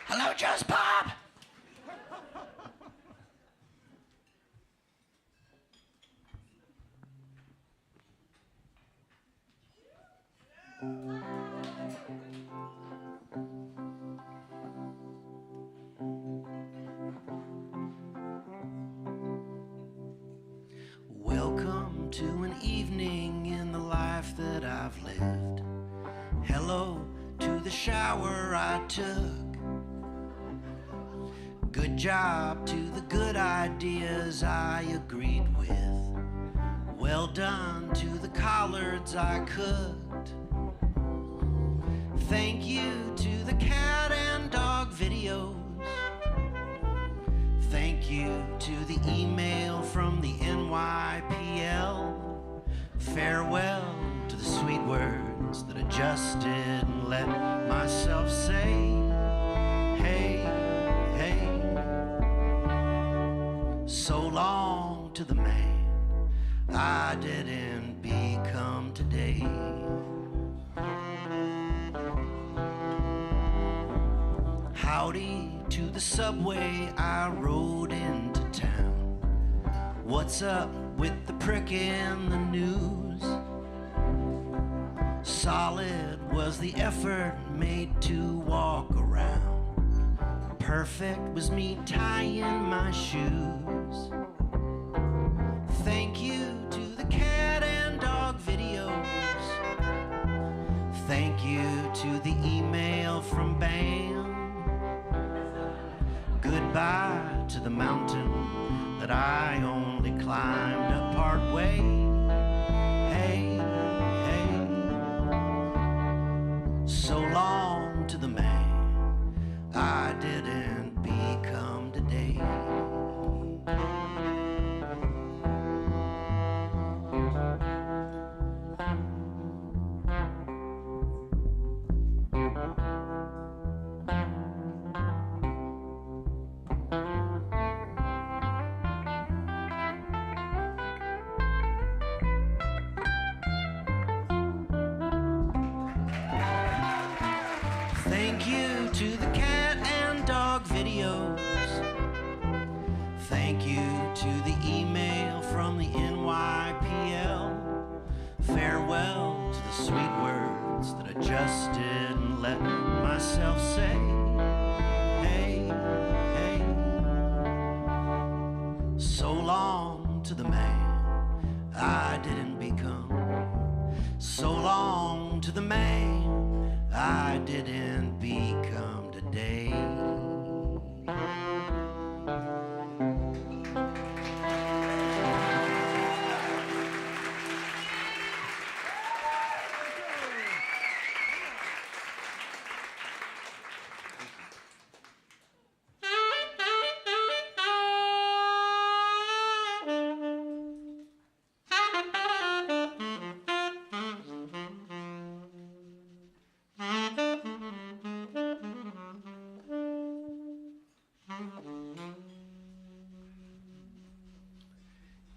Hello, Just Bob. Welcome to an evening in the life that I've lived. Hello to the shower I took. Good job to the good ideas I agreed with. Well done to the collards I cooked. Thank you to the cat and dog videos. Thank you to the email from the NYPL. Farewell to the sweet words that I just didn't let myself say. Hey, hey. So long to the man I didn't become today. Howdy to the subway I rode into town. What's up with the prick in the news? Solid was the effort made to walk around. Perfect was me tying my shoes. Thank you to the cat and dog videos. Thank you to the email from BAM. Goodbye to the mountain that I only climbed up part way. Hey, hey. So long to the man I didn't become today. Thank you to the cat and dog videos. Thank you to the email from the NYPL. Farewell to the sweet words that I just didn't let myself say. Hey, hey. So long to the man I didn't become. So long to the man I didn't become today.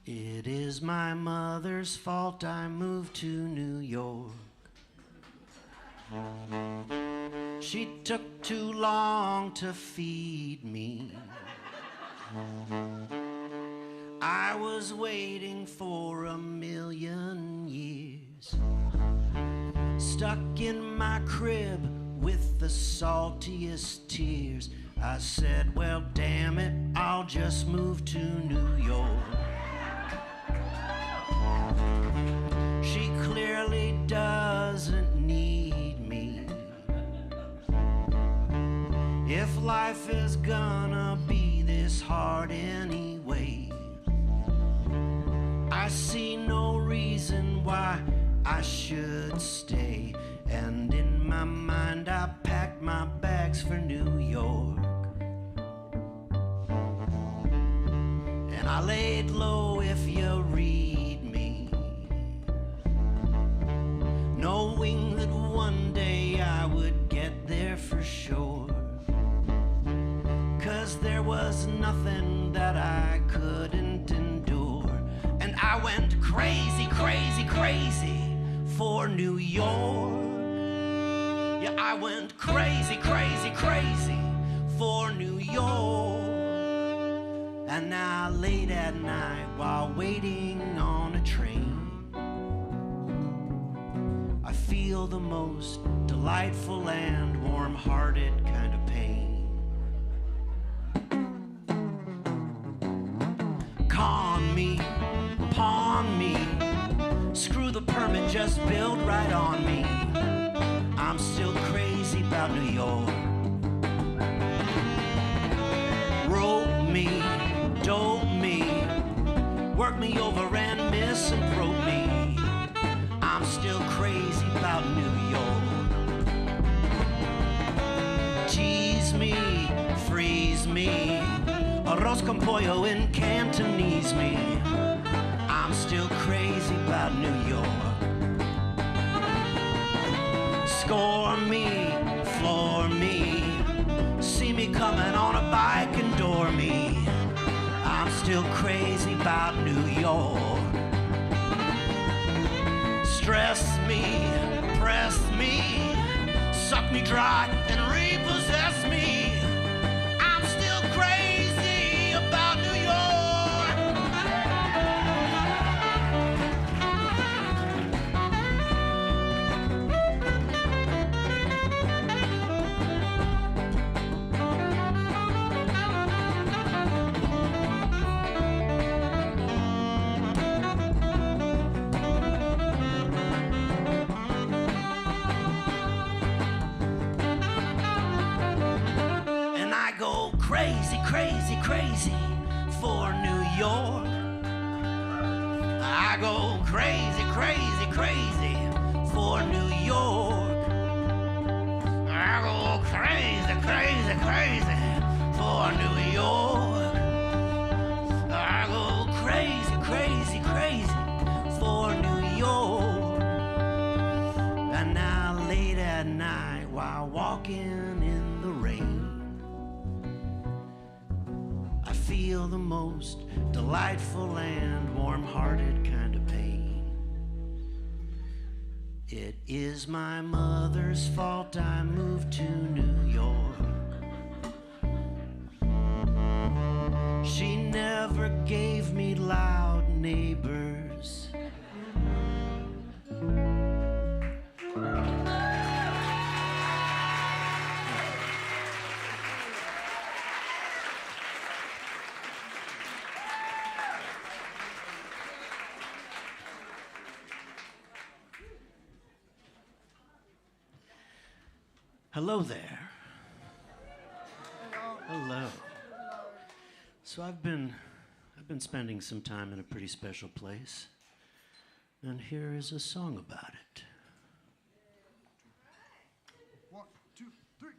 It is my mother's fault I moved to New York. She took too long to feed me. I was waiting for 1,000,000 years, stuck in my crib with the saltiest tears. I said, well, damn it, I'll just move to New York. She clearly doesn't need me. If life is gonna be this hard anyway, I see no reason why I should stay. And in my mind I packed my bags for New York. And I laid low if you read me, knowing that one day I would get there for sure. 'Cause there was nothing that I couldn't endure. And I went crazy, crazy, crazy for New York. Yeah, I went crazy, crazy, crazy for New York. And now late at night while waiting on a train, I feel the most delightful and warm-hearted kind of pain. Con me, pawn me, screw the permit, just build right on me. I'm still crazy about New York. Rope me, dope me, work me over and misanthrope me. I'm still crazy about New York. Tease me, freeze me, arroz con pollo in Cantonese me. I'm still crazy about New York. Score me, floor me, see me coming on a bike and door me. I'm still crazy about New York. Stress me, press me, suck me dry and repossess me. I'm still crazy about New York. Crazy, crazy, crazy for New York. I go crazy, crazy, crazy for New York. I go crazy, crazy, crazy for New York. I go crazy, crazy, crazy for New York. And now late at night while walking in the rain, I feel the most delightful and warm-hearted kind of pain. It is my mother's fault I moved to New York. She never gave me loud neighbors. Hello there. Hello. So I've been spending some time in a pretty special place, and here is a song about it. 1, 2, 3.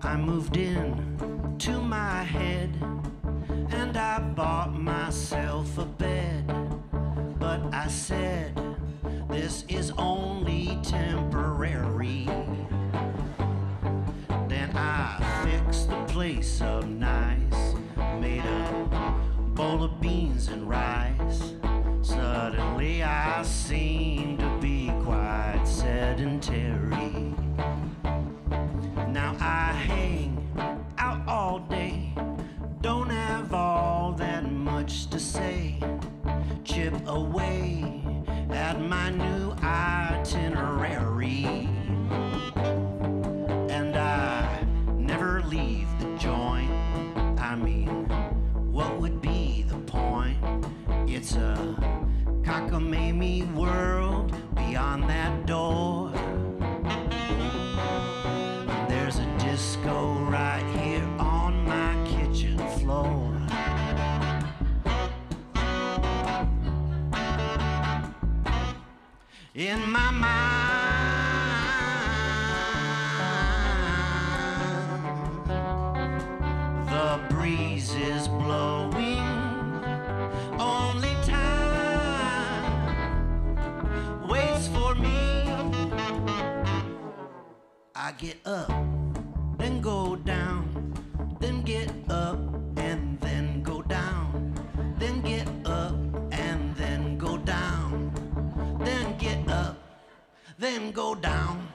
I moved in to my head, and I bought myself a bed. But I said, this is only temporary. Then I fixed the place up nice, made a bowl of beans and rice. Suddenly I seemed to be quite sedentary. Now I hang out all day, don't have all that much to say. Chip away at my new itinerary, and I never leave the joint. I mean, what would be the point? It's a cockamamie world beyond that door. There's a disco right here on my kitchen floor. In my mind, I get up, then go down, then get up, and then go down, then get up, and then go down, then get up, then go down.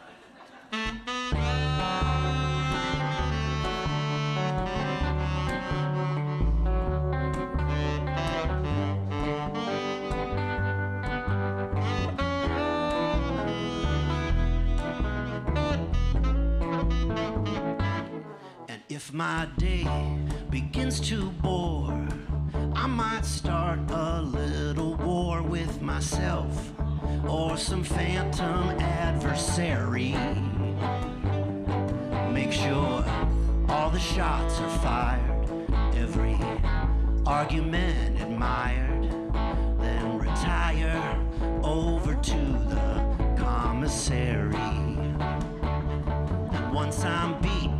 If my day begins to bore, I might start a little war with myself or some phantom adversary. Make sure all the shots are fired, every argument admired, then retire over to the commissary. And once I'm beat,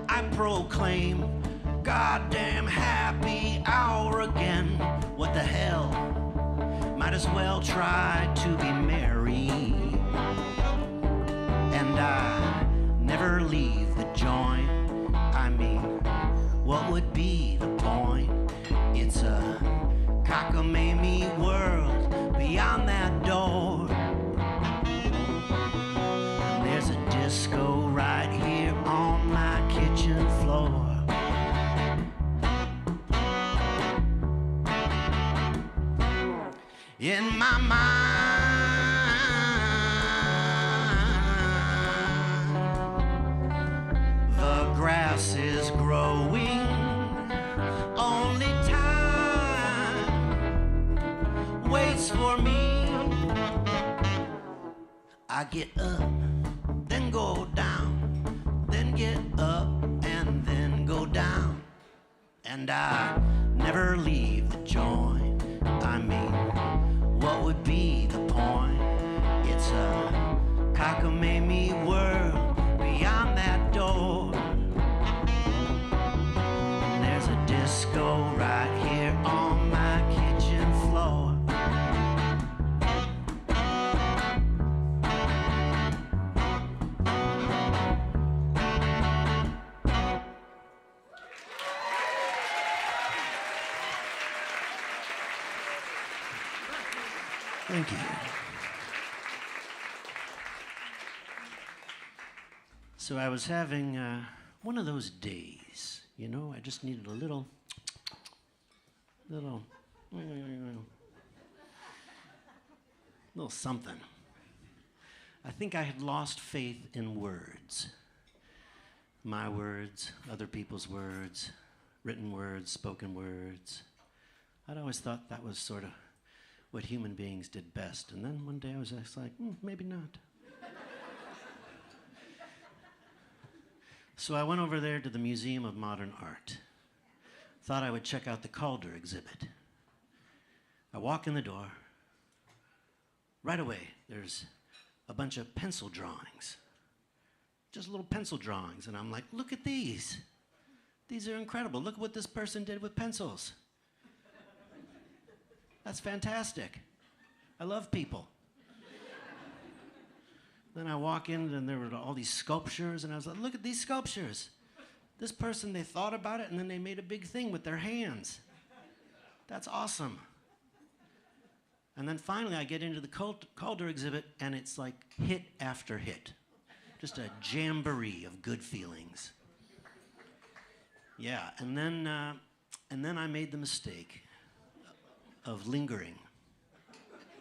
I proclaim, goddamn happy hour again. What the hell? Might as well try to be merry. And I never leave the joint. I mean, what would be the point? It's a cockamamie world beyond that door. And there's a disco right here on my kitchen floor. In my mind, the grass is growing. Only time waits for me. I get up, then go down, then get up, and then go down. And I never leave the joint. I mean, what would be the point? It's a cockamamie world beyond that door. And there's a disco right here on my kitchen floor. Thank you. So I was having one of those days, you know, I just needed a little something. I think I had lost faith in words. My words, other people's words, written words, spoken words. I'd always thought that was sort of what human beings did best. And then one day I was just like, maybe not. So I went over there to the Museum of Modern Art. Thought I would check out the Calder exhibit. I walk in the door. Right away, there's a bunch of pencil drawings. Just little pencil drawings. And I'm like, look at these. These are incredible. Look at what this person did with pencils. That's fantastic. I love people. Then I walk in and there were all these sculptures and I was like, look at these sculptures. This person, they thought about it and then they made a big thing with their hands. That's awesome. And then finally I get into the Calder exhibit and it's like hit after hit. Just a jamboree of good feelings. Yeah, and then I made the mistake of lingering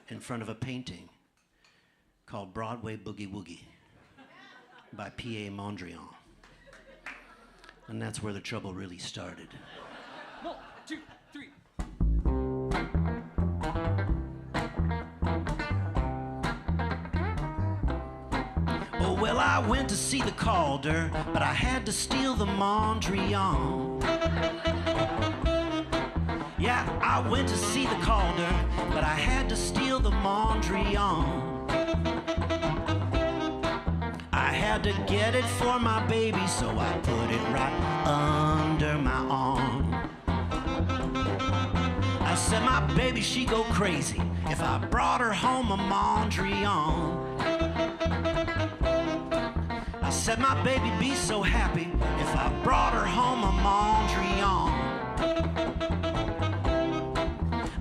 in front of a painting called Broadway Boogie Woogie by P.A. Mondrian. And that's where the trouble really started. 1, 2, 3. Oh, well, I went to see the Calder, but I had to steal the Mondrian. Yeah, I went to see the Calder, but I had to steal the Mondrian. I had to get it for my baby, so I put it right under my arm. I said my baby, she'd go crazy if I brought her home a Mondrian. I said my baby be so happy if I brought her home a Mondrian.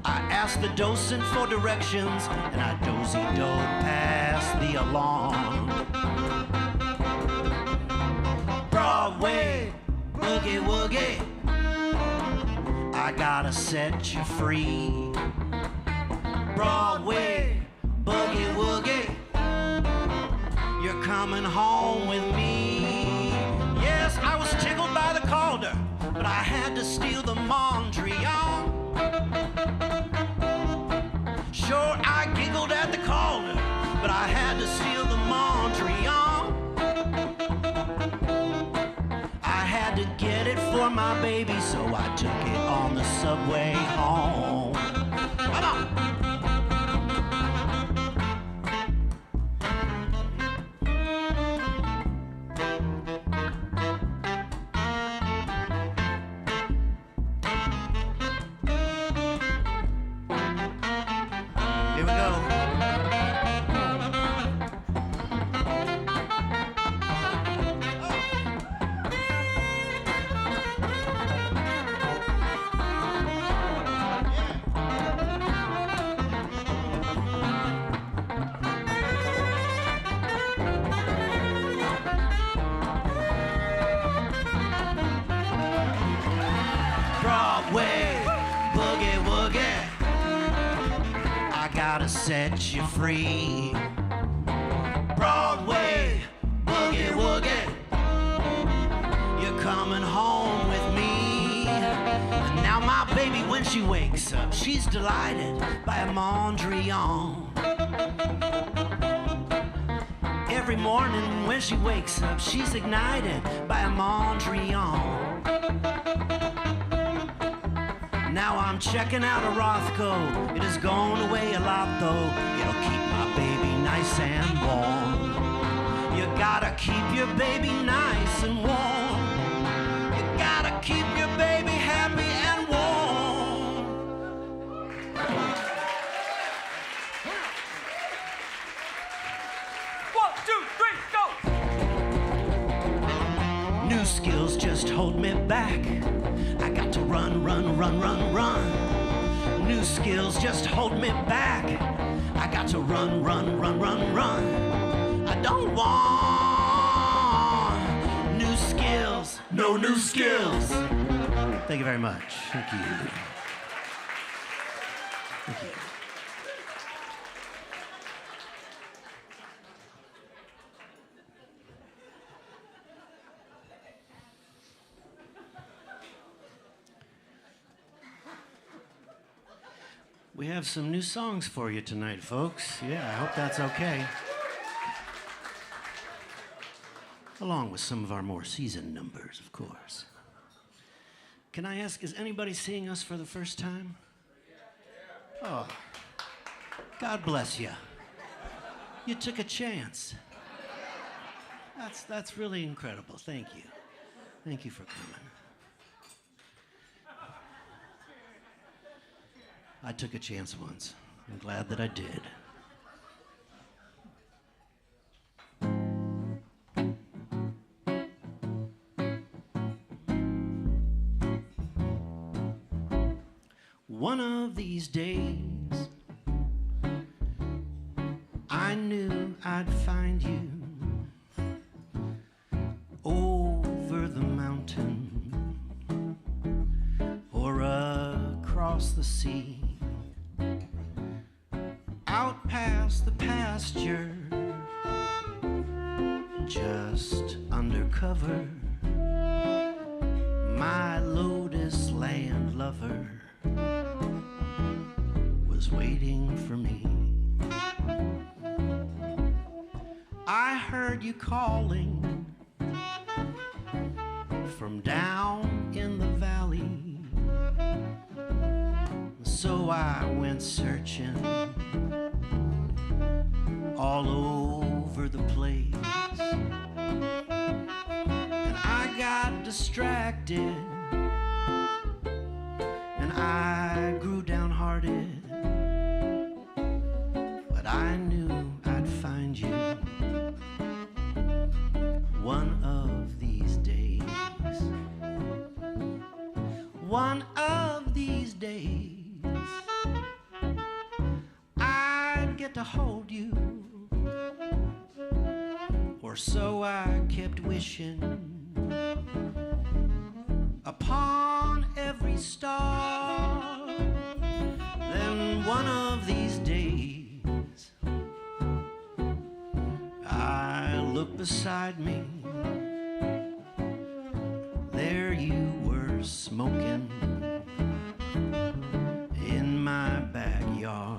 I asked the docent for directions and I dozy-doed past the alarm. Broadway, boogie woogie, I gotta set you free. Broadway, boogie woogie, you're coming home with me. Yes, I was tickled by the Calder, but I had to steal the Mondrian. Sure, I giggled at the Calder, but I had to steal the Mondrian. I had to get it for my baby, so I took it on the subway home. Come on! Set you free. Broadway, boogie woogie, you're coming home with me. And now my baby, when she wakes up, she's delighted by a Mondrian. Every morning when she wakes up, she's ignited by a Mondrian. Now I'm checking out a Rothko. It has gone away a lot though. It'll keep my baby nice and warm. You gotta keep your baby nice and warm. You gotta keep your baby happy and warm. One, two, three, go! New skills just hold me back. I got to run, run, run, run, run. New skills just hold me back. I got to run, run, run, run, run. I don't want new skills, no new skills. Thank you very much. Thank you. Thank you. We have some new songs for you tonight, folks. Yeah, I hope that's okay. Along with some of our more seasoned numbers, of course. Can I ask, is anybody seeing us for the first time? Oh, God bless you. You took a chance. That's really incredible. Thank you. Thank you for coming. I took a chance once. I'm glad that I did. One of these days, I knew I'd find you over the mountain or across the sea. Out past the pasture, just undercover, my Lotus Land lover was waiting for me. I heard you calling from down in the valley, so I went searching all over the place, and I got distracted, and I grew downhearted, but I knew I'd find you One of these days, one of these days, I'd get to hold you, or so I kept wishing upon every star. Then one of these days, I look beside me, there you were smoking in my backyard.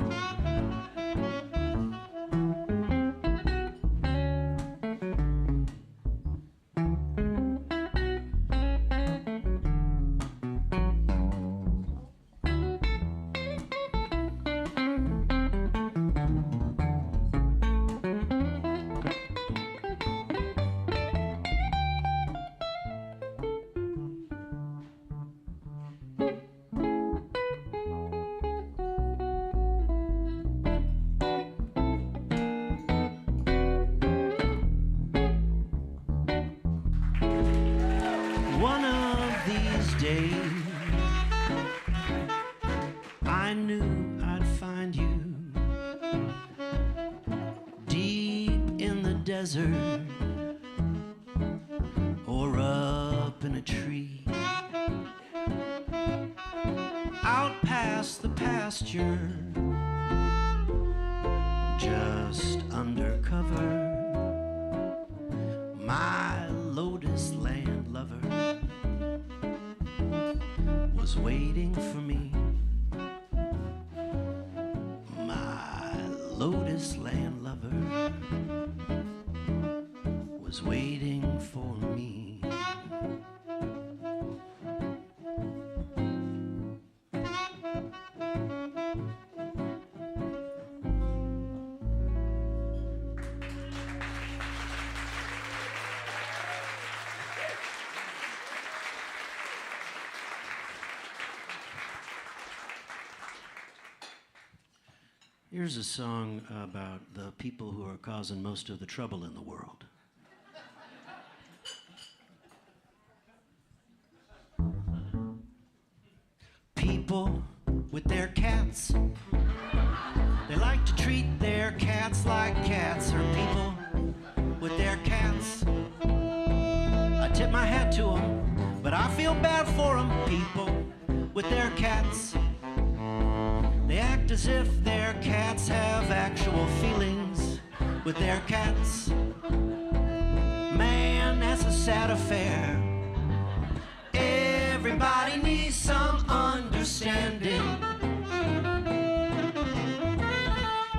One of these days, I knew I'd find you deep in the desert or up in a tree, out past the pasture, just undercover. My lotus land lover was waiting for me. My lotus land lover was waiting for me. Here's a song about the people who are causing most of the trouble in the world. People with their cats, they like to treat their cats like cats, or people with their cats. I tip my hat to them, but I feel bad for them. People with their cats, they act as if their cats have actual feelings with their cats. Man, that's a sad affair. Everybody needs some understanding.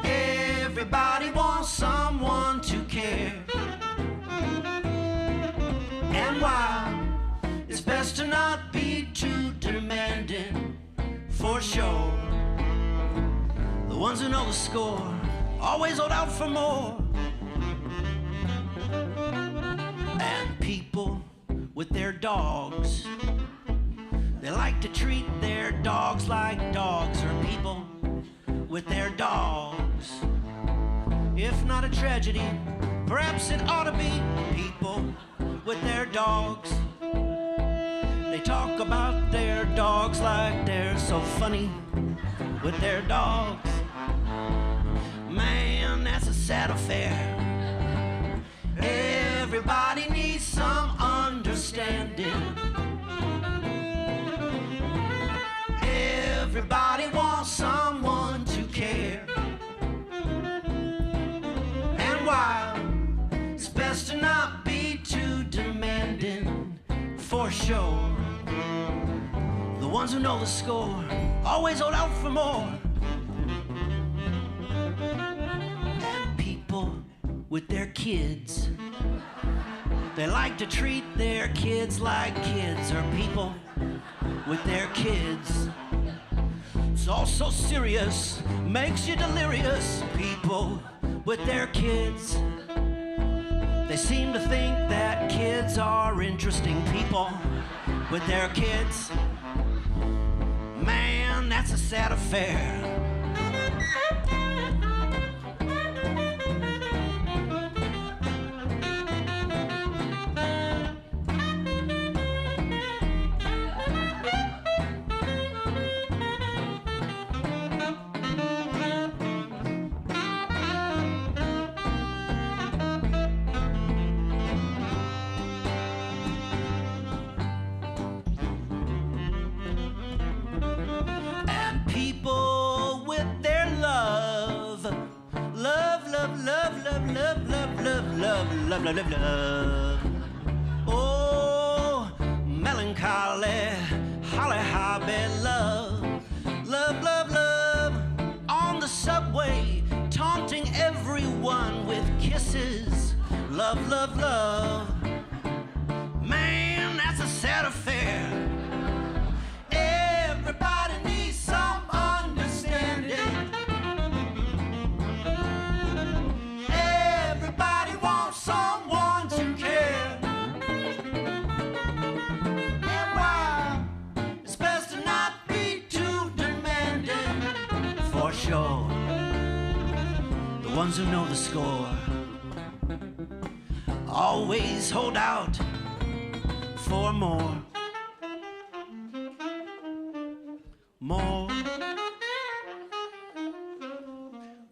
Everybody wants someone to care. And while it's best to not be too demanding, for sure, the ones who know the score always hold out for more. And people with their dogs, they like to treat their dogs like dogs, or people with their dogs. If not a tragedy, perhaps it ought to be. People with their dogs, they talk about their dogs like they're so funny with their dogs. Man, that's a sad affair. Everybody needs some understanding. Everybody wants someone to care. And while it's best to not be too demanding, for sure, the ones who know the score always hold out for more. And people with their kids, they like to treat their kids like kids, or people with their kids. It's all so serious, makes you delirious. People with their kids, they seem to think that kids are interesting. People with their kids, man, that's a sad affair. love, love, love, love, love. Oh, melancholy, holly hobby, love, love, love, love. On the subway, taunting everyone with kisses, love, love, love. Man, that's a sad affair. Everybody needs some understanding. Everybody wants someone to care. And why it's best to not be too demanding. For sure, the ones who know the score always hold out for more. More.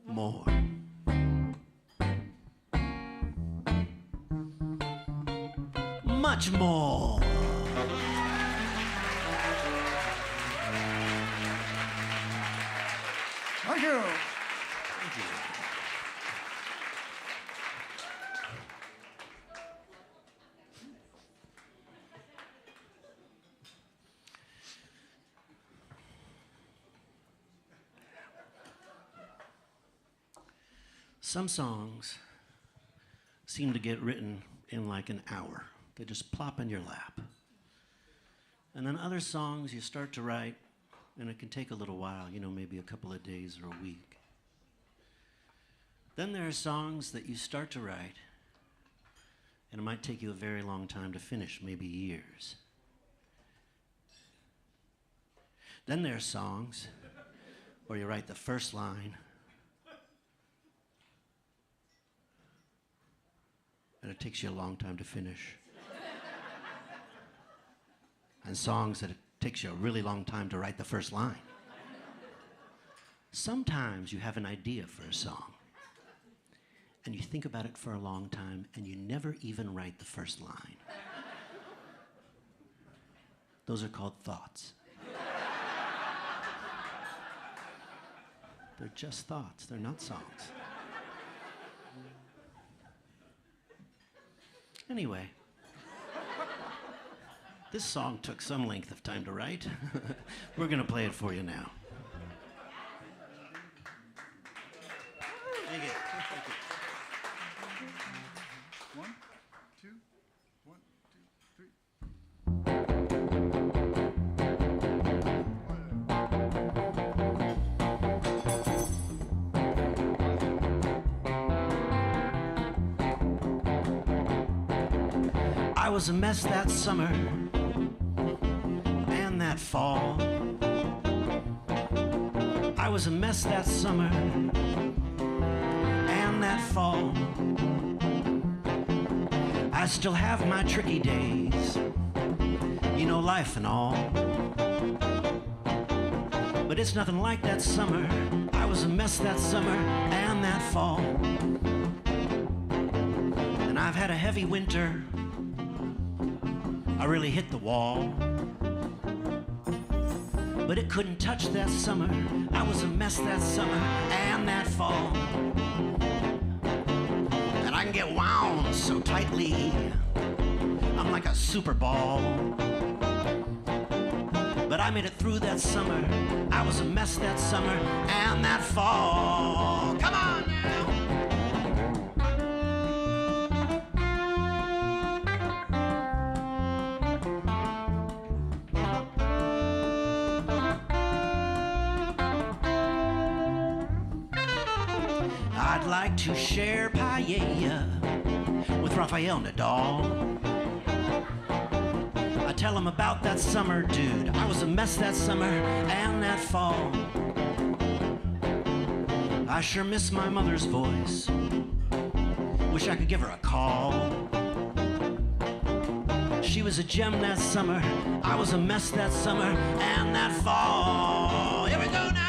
More. Much more. Thank you. Thank you. Some songs seem to get written in like an hour. They just plop in your lap. And then other songs you start to write, and it can take a little while, you know, maybe a couple of days or a week. Then there are songs that you start to write, and it might take you a very long time to finish, maybe years. Then there are songs where you write the first line, and it takes you a long time to finish. And songs that it takes you a really long time to write the first line. Sometimes you have an idea for a song, and you think about it for a long time, and you never even write the first line. Those are called thoughts. They're just thoughts, they're not songs. Anyway, this song took some length of time to write. We're gonna play it for you now. Thank you. Thank you. 1, 2, 1, 2, 3. I was a mess that summer and that fall. I was a mess that summer and that fall. I still have my tricky days, you know, life and all. But it's nothing like that summer. I was a mess that summer and that fall. And I've had a heavy winter. I really hit the wall. But it couldn't touch that summer. I was a mess that summer and that fall. And I can get wound so tightly, I'm like a super ball. But I made it through that summer. I was a mess that summer and that fall. Come on now. I'd like to share paella with Rafael Nadal. I tell him about that summer, dude. I was a mess that summer and that fall. I sure miss my mother's voice. Wish I could give her a call. She was a gem that summer. I was a mess that summer and that fall. Here we go now.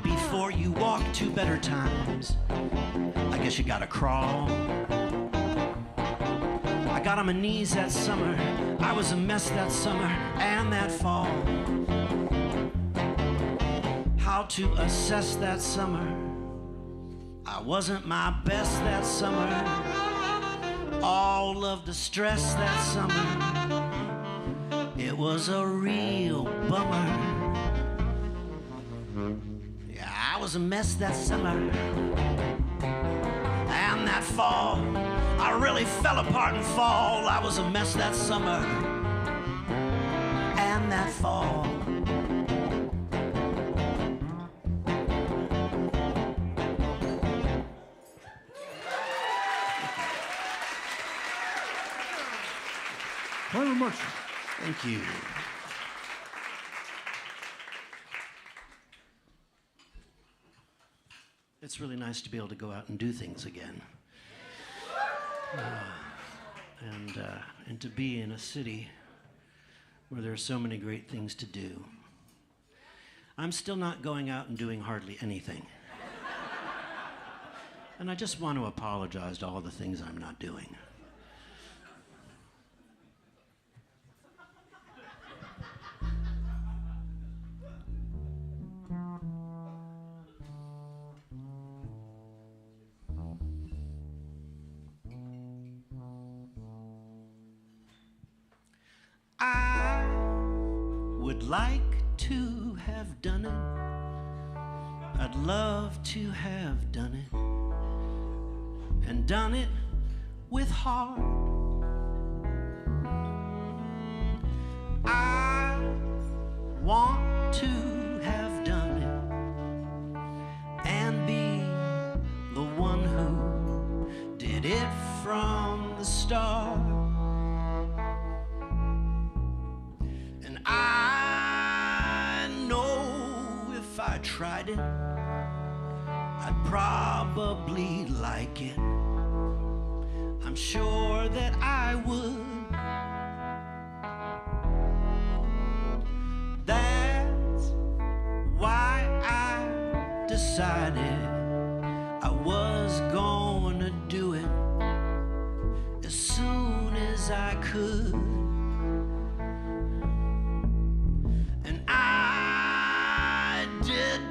Before you walk to better times, I guess you gotta crawl. I got on my knees that summer. I was a mess that summer and that fall. How to assess that summer? I wasn't my best that summer. All of the stress that summer. It was a real bummer. Yeah, I was a mess that summer. And that fall, I really fell apart in fall. I was a mess that summer. And that fall. Very much. Thank you. It's really nice to be able to go out and do things again. And to be in a city where there are so many great things to do. I'm still not going out and doing hardly anything. And I just want to apologize to all the things I'm not doing. I would like to have done it. I'd love to have done it. And done it with heart. I want to have done it and be the one who did it from the start. I know if I tried it, I'd probably like it. I'm sure that I would. That's why I decided I was gonna do it as soon as I could.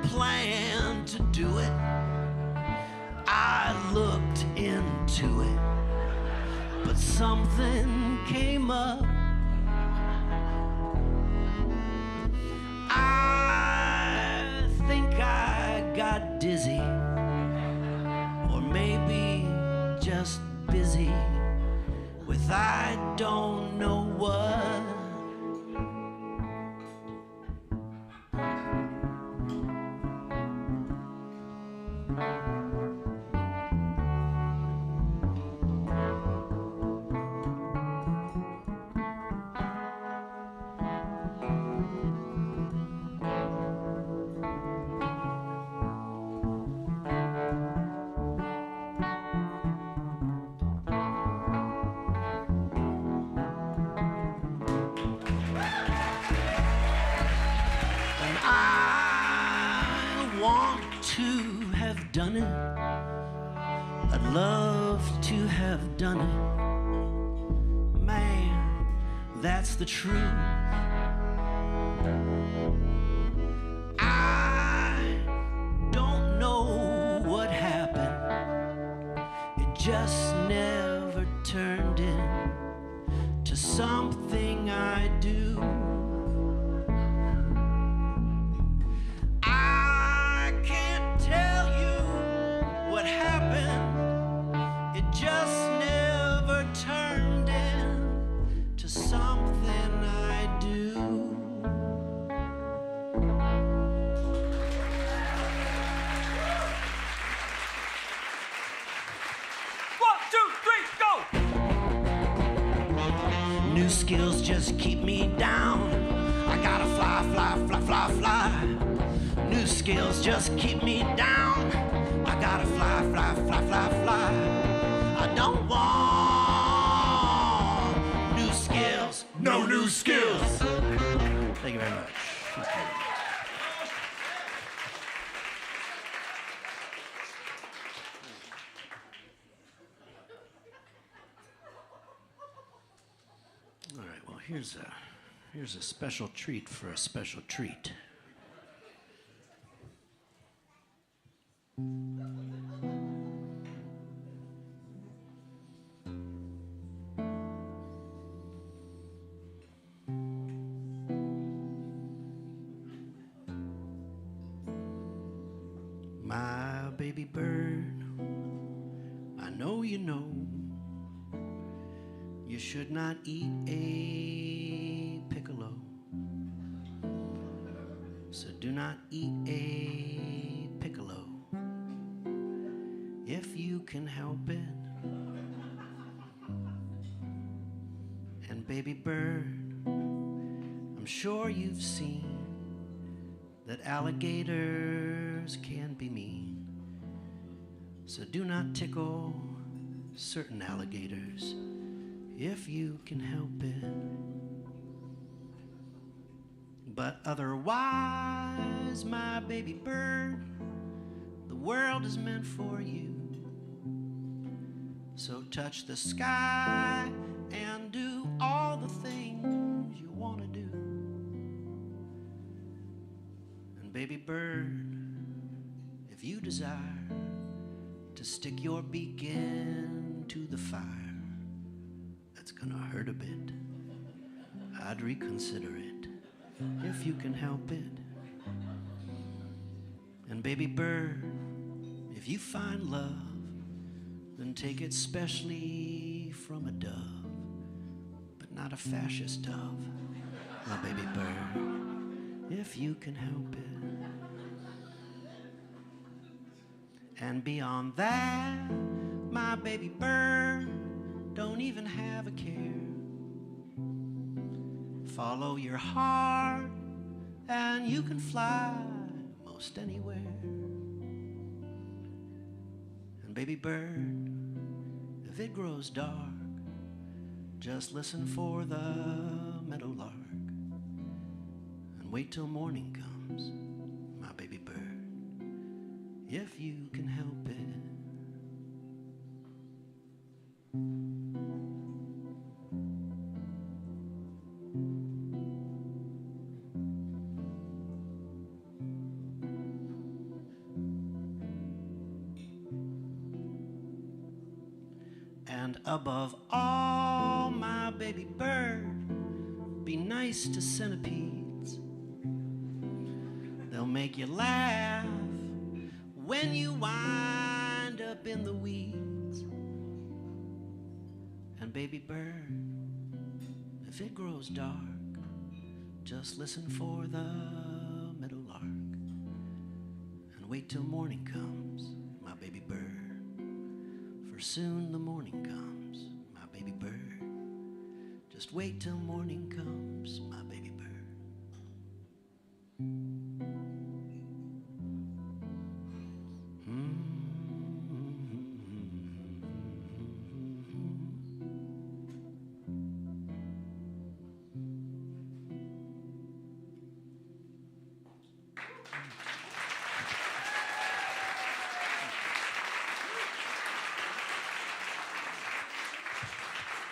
Plan to do it. I looked into it, but something came up. I think I got dizzy, or maybe just busy with I don't know what. Done it. I'd love to have done it. Man, that's the truth. I don't know what happened. It just never turned into something I do. Just never turned into something I do. One, two, three, go! New skills just keep me down. I gotta fly, fly, fly, fly, fly. New skills just keep me down. I gotta fly, fly, fly, fly, fly. I don't want new skills. No new skills. Thank you very much. Thank you. Here's a special treat for a special treat. My baby bird, I know you know you should not eat a piccolo. So do not eat a piccolo if you can help it. And baby bird, I'm sure you've seen that alligators can be mean. So do not tickle certain alligators if you can help it. But otherwise, my baby bird, the world is meant for you. So touch the sky and do all the things you want to do. And baby bird, if you desire to stick your beak into the fire, that's gonna hurt a bit. I'd reconsider it if you can help it. And baby bird, if you find love, then take it specially from a dove, but not a fascist dove, my baby bird, if you can help it. And beyond that, my baby bird, don't even have a care. Follow your heart and you can fly most anywhere. And baby bird, if it grows dark, just listen for the meadowlark and wait till morning comes, my baby bird, if you can help it. And above all, my baby bird, be nice to centipedes. They'll make you laugh when you wind up in the weeds. And baby bird, if it grows dark, just listen for the meadowlark and wait till morning comes, my baby bird. For soon the morning comes, my baby bird. Just wait till morning comes, my baby bird.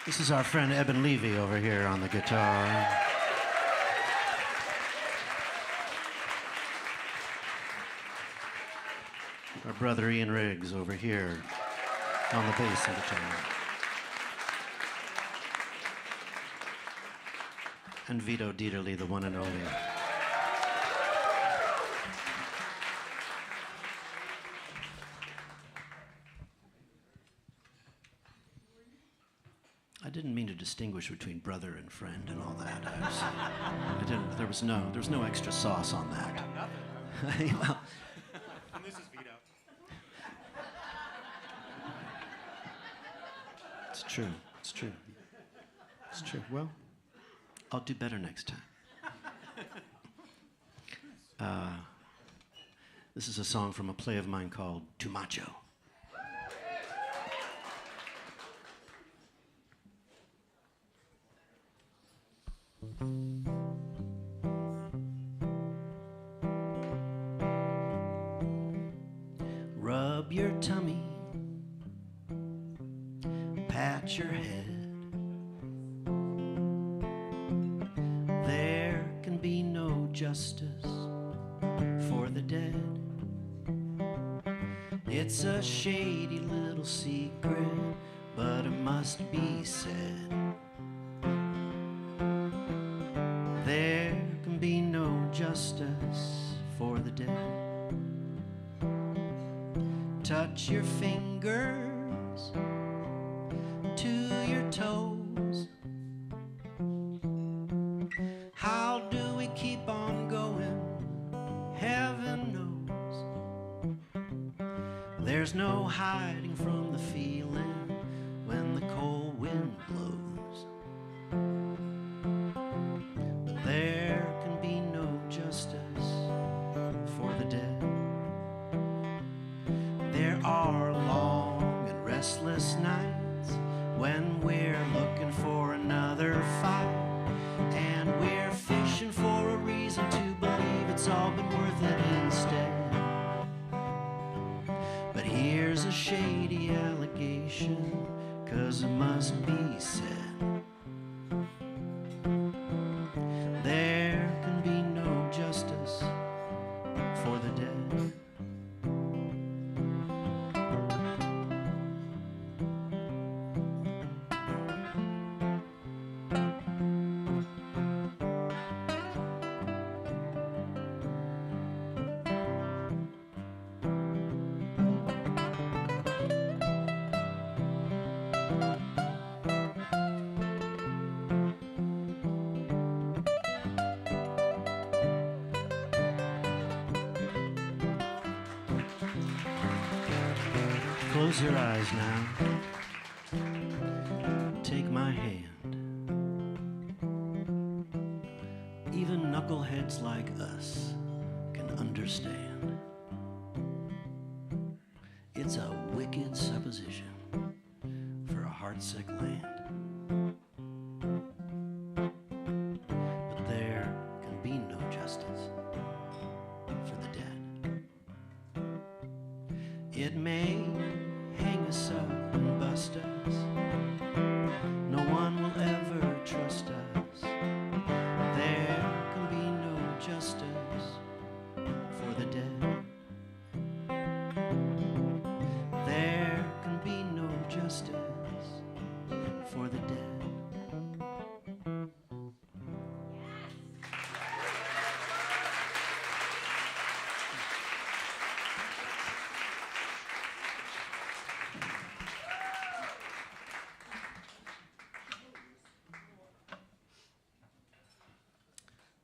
This is our friend Eben Levy over here on the guitar. Our brother Ian Riggs over here on the bass and guitar. And Vito Dieterle, the one and only. I didn't mean to distinguish between brother and friend and all that. I didn't. There was no extra sauce on that. I got nothing. Well, And this is Vito. it's true. It's true. It's true. Well, I'll do better next time. This is a song from a play of mine called Too Macho. Rub your tummy, pat your head, can be no justice for the dead. It's a shady little secret, but it must be said. There can be no justice for the dead. Touch your fingers to your toes. How do we keep on going? Heaven knows. There's no hiding from the feeling when the cold wind blows. But there can be no justice for the dead. There are long and restless nights when we're looking for another fight, and we're fishing for a reason to believe it's all been worth it instead. But here's a shady allegation, 'cause it must be said. There can be no justice for the dead. Close your eyes now. Take my hand. Even knuckleheads like us can understand. It's a wicked supposition for a heartsick land. But there can be no justice for the dead. It may hang us up and bust us. No one will ever trust us. There can be no justice for the dead. There can be no justice for the dead.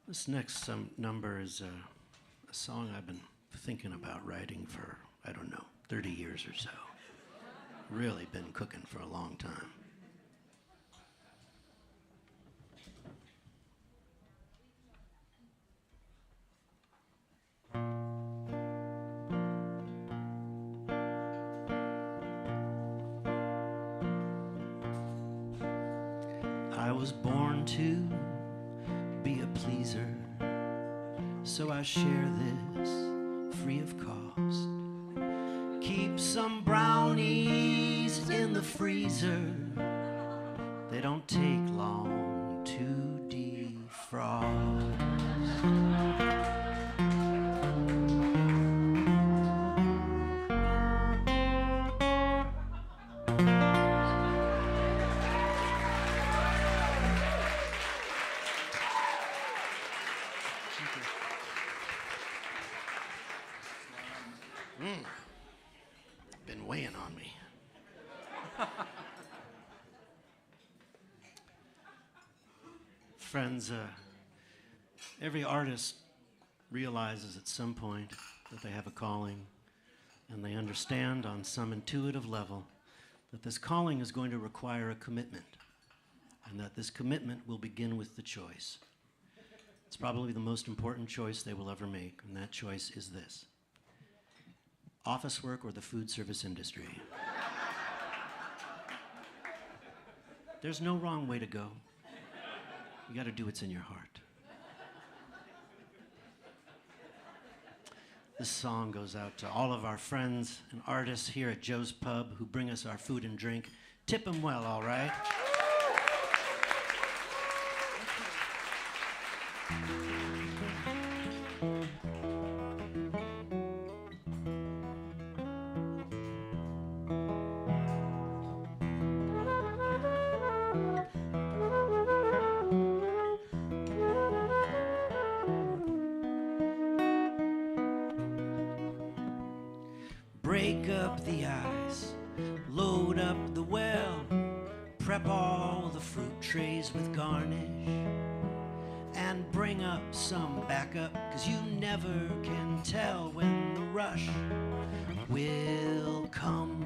This next number is a song I've been thinking about writing for, I don't know, 30 years or so. Really been cooking for a long time. I was born to be a pleaser, so I share this free of cost. Keep some brownies in the freezer, they don't take long to defrost. Been weighing on me. Friends, every artist realizes at some point that they have a calling, and they understand on some intuitive level that this calling is going to require a commitment, and that this commitment will begin with the choice. It's probably the most important choice they will ever make, and that choice is this: office work or the food service industry. There's no wrong way to go. You got to do what's in your heart. This song goes out to all of our friends and artists here at Joe's Pub who bring us our food and drink. Tip them well, all right? Wake up the eyes, load up the well, prep all the fruit trays with garnish, and bring up some backup, 'cause you never can tell when the rush will come.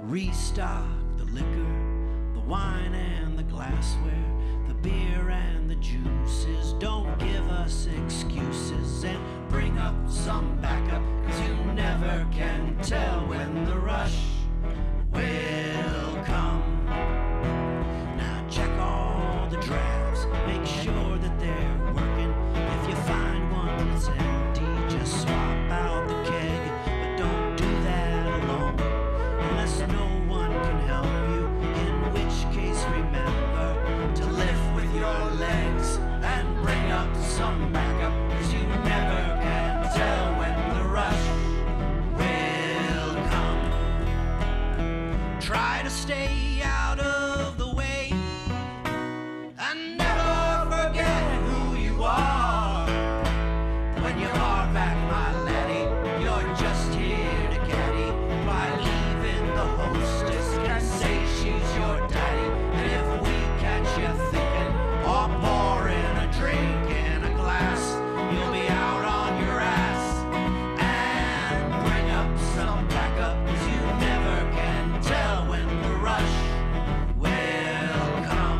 Restock the liquor, the wine and the glassware, the beer and the juices. Don't give us excuses, and bring up some backup, 'cause you never can tell when the rush will come. Now check all the drafts, make sure that they're working. If you find one that's empty, just swap out the keg, but don't do that alone unless no one can help you, in which case remember to lift with your legs and bring up some backup, 'cause you never can tell when the rush will come. Try to stay out of the way and never forget who you are. When you are back, my laddie, you're just here to caddy, while even the hostess can say she's your daddy. And if we catch you thinking or pouring a drink in a glass, you'll be out on your ass. And bring up some backup, 'cause you never can tell when the rush will come.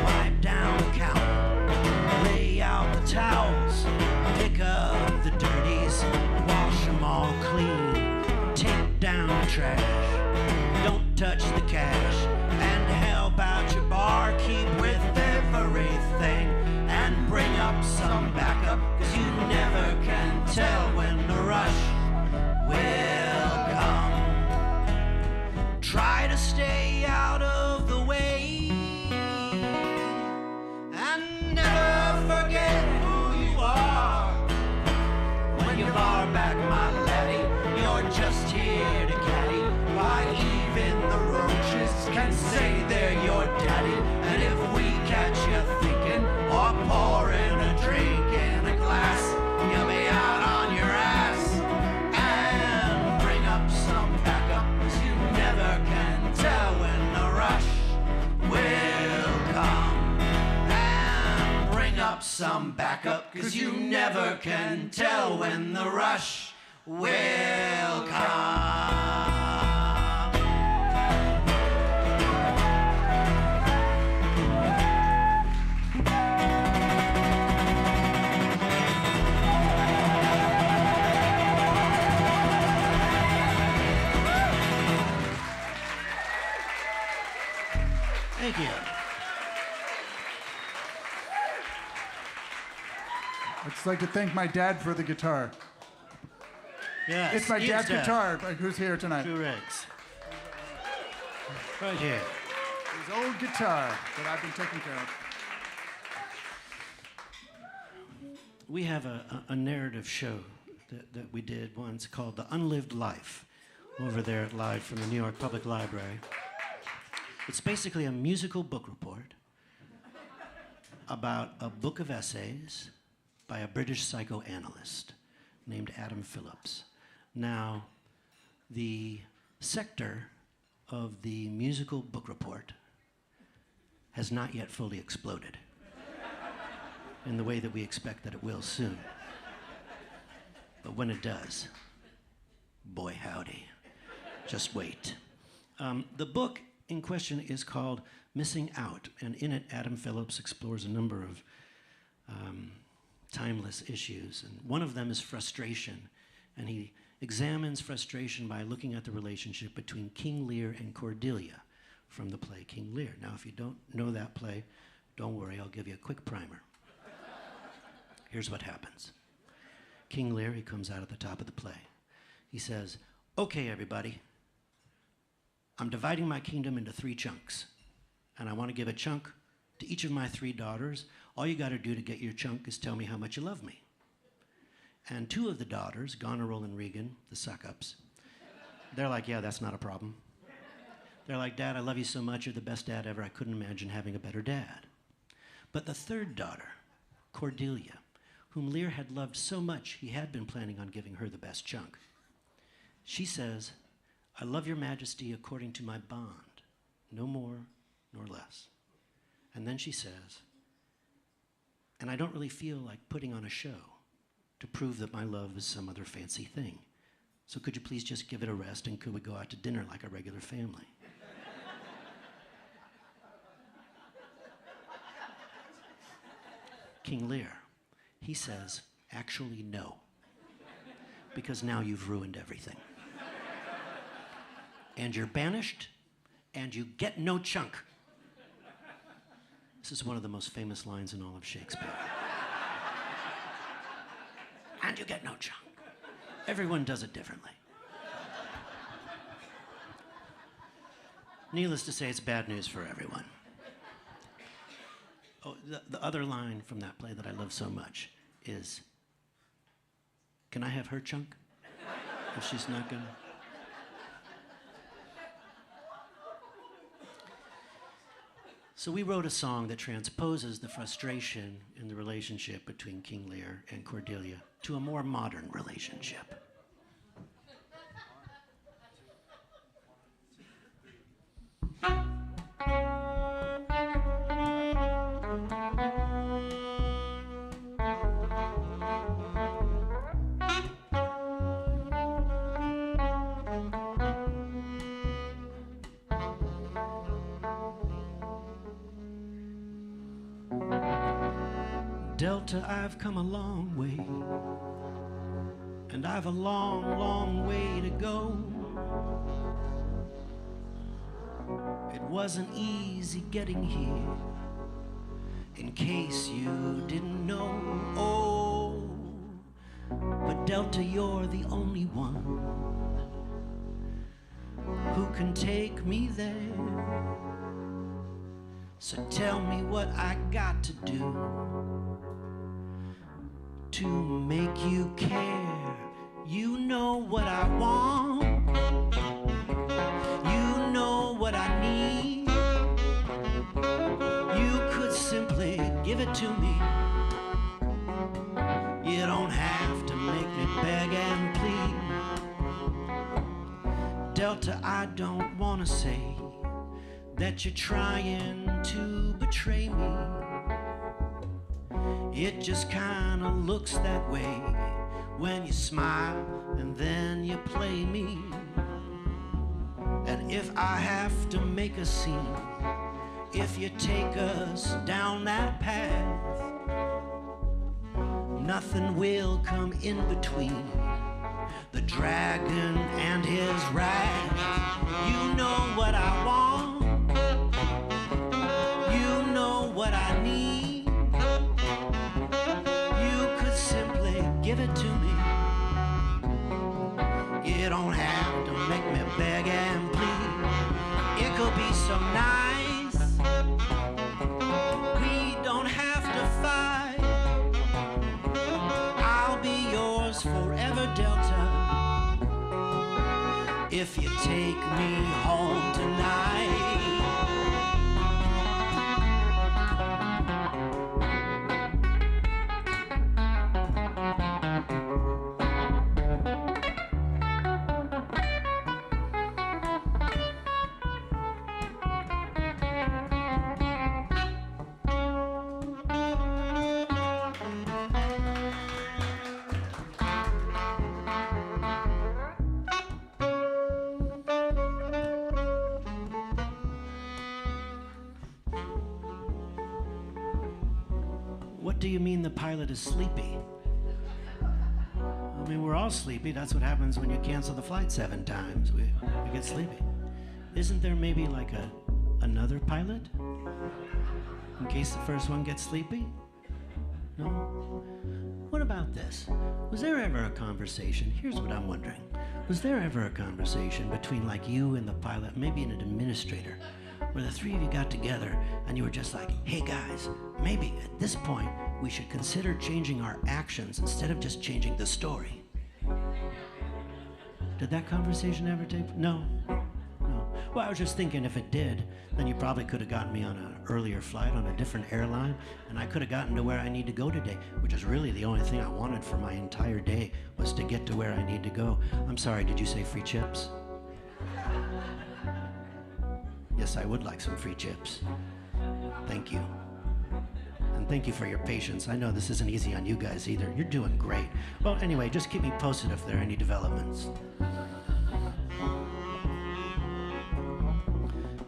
Wipe down the counter, lay out the towels, pick up the dirties, wash them all clean, take down the trash, don't touch the cash, and help out your barkeep with everything, and bring up some backup, 'cause you never can tell when the rush will come. Try to stay out of the way and never forget who you are. When you are back, my laddie, you're just here to caddy, while even the roaches can say they're your daddy. And if we catch you thinking or pouring a drink in a glass, you'll be out on your ass. And bring up some backup, 'cause you never can tell when the rush will come. And bring up some backup, 'cause you never can tell when the rush will come. Thank you. I'd just like to thank my dad for the guitar. Yes, It's my Ian's dad's dad. guitar, who's here tonight. Two rigs. Right here. His old guitar that I've been taking care of. We have a narrative show that we did once called The Unlived Life over there at Live from the New York Public Library. It's basically a musical book report about a book of essays by a British psychoanalyst named Adam Phillips. Now, the sector of the musical book report has not yet fully exploded in the way that we expect that it will soon. But when it does, boy howdy, just wait. The book in question is called Missing Out, and in it, Adam Phillips explores a number of timeless issues, and one of them is frustration, and he examines frustration by looking at the relationship between King Lear and Cordelia from the play King Lear. Now, if you don't know that play, don't worry, I'll give you a quick primer. Here's what happens. King Lear, he comes out at the top of the play. He says, "Okay, everybody, I'm dividing my kingdom into 3 chunks, and I want to give a chunk to each of my 3 daughters. All you got to do to get your chunk is tell me how much you love me. And 2 of the daughters, Goneril and Regan, the suck-ups, they're like, yeah, that's not a problem. They're like, Dad, I love you so much. You're the best dad ever. I couldn't imagine having a better dad. But the 3rd daughter, Cordelia, whom Lear had loved so much he had been planning on giving her the best chunk, she says, I love your majesty according to my bond, no more nor less. And then she says, and I don't really feel like putting on a show to prove that my love is some other fancy thing. So could you please just give it a rest, and could we go out to dinner like a regular family? King Lear, he says, actually no, because now you've ruined everything. And you're banished, and you get no chunk. This is one of the most famous lines in all of Shakespeare. And you get no chunk. Everyone does it differently. Needless to say, it's bad news for everyone. Oh, the other line from that play that I love so much is, can I have her chunk? If she's not gonna. So we wrote a song that transposes the frustration in the relationship between King Lear and Cordelia to a more modern relationship. Delta, I've come a long way, and I've a long, long way to go. It wasn't easy getting here, in case you didn't know. Oh, but Delta, you're the only one who can take me there. So tell me what I got to do to make you care. You know what I want, you know what I need. You could simply give it to me. You don't have to make me beg and plead. Delta, I don't want to say that you're trying to betray me. It just kinda looks that way when you smile and then you play me. And if I have to make a scene, if you take us down that path, nothing will come in between the dragon and his wrath. You know what I want, you know what I need. You could simply give it to me. You don't have to make me beg and plead. It could be so nice, we don't have to fight. I'll be yours forever, Delta, if you take me home tonight. What do you mean the pilot is sleepy? I mean, we're all sleepy. That's what happens when you cancel the flight 7 times. We get sleepy. Isn't there maybe like another pilot? In case the first one gets sleepy? No? What about this? Was there ever a conversation? Here's what I'm wondering. Was there ever a conversation between like you and the pilot, maybe an administrator, where the three of you got together and you were just like, hey guys, maybe at this point we should consider changing our actions instead of just changing the story? Did that conversation ever take? No. Well, I was just thinking if it did, then you probably could have gotten me on an earlier flight on a different airline, and I could have gotten to where I need to go today, which is really the only thing I wanted for my entire day, was to get to where I need to go. I'm sorry, did you say free chips? Yes, I would like some free chips. Thank you. And thank you for your patience. I know this isn't easy on you guys either. You're doing great. Well, anyway, just keep me posted if there are any developments.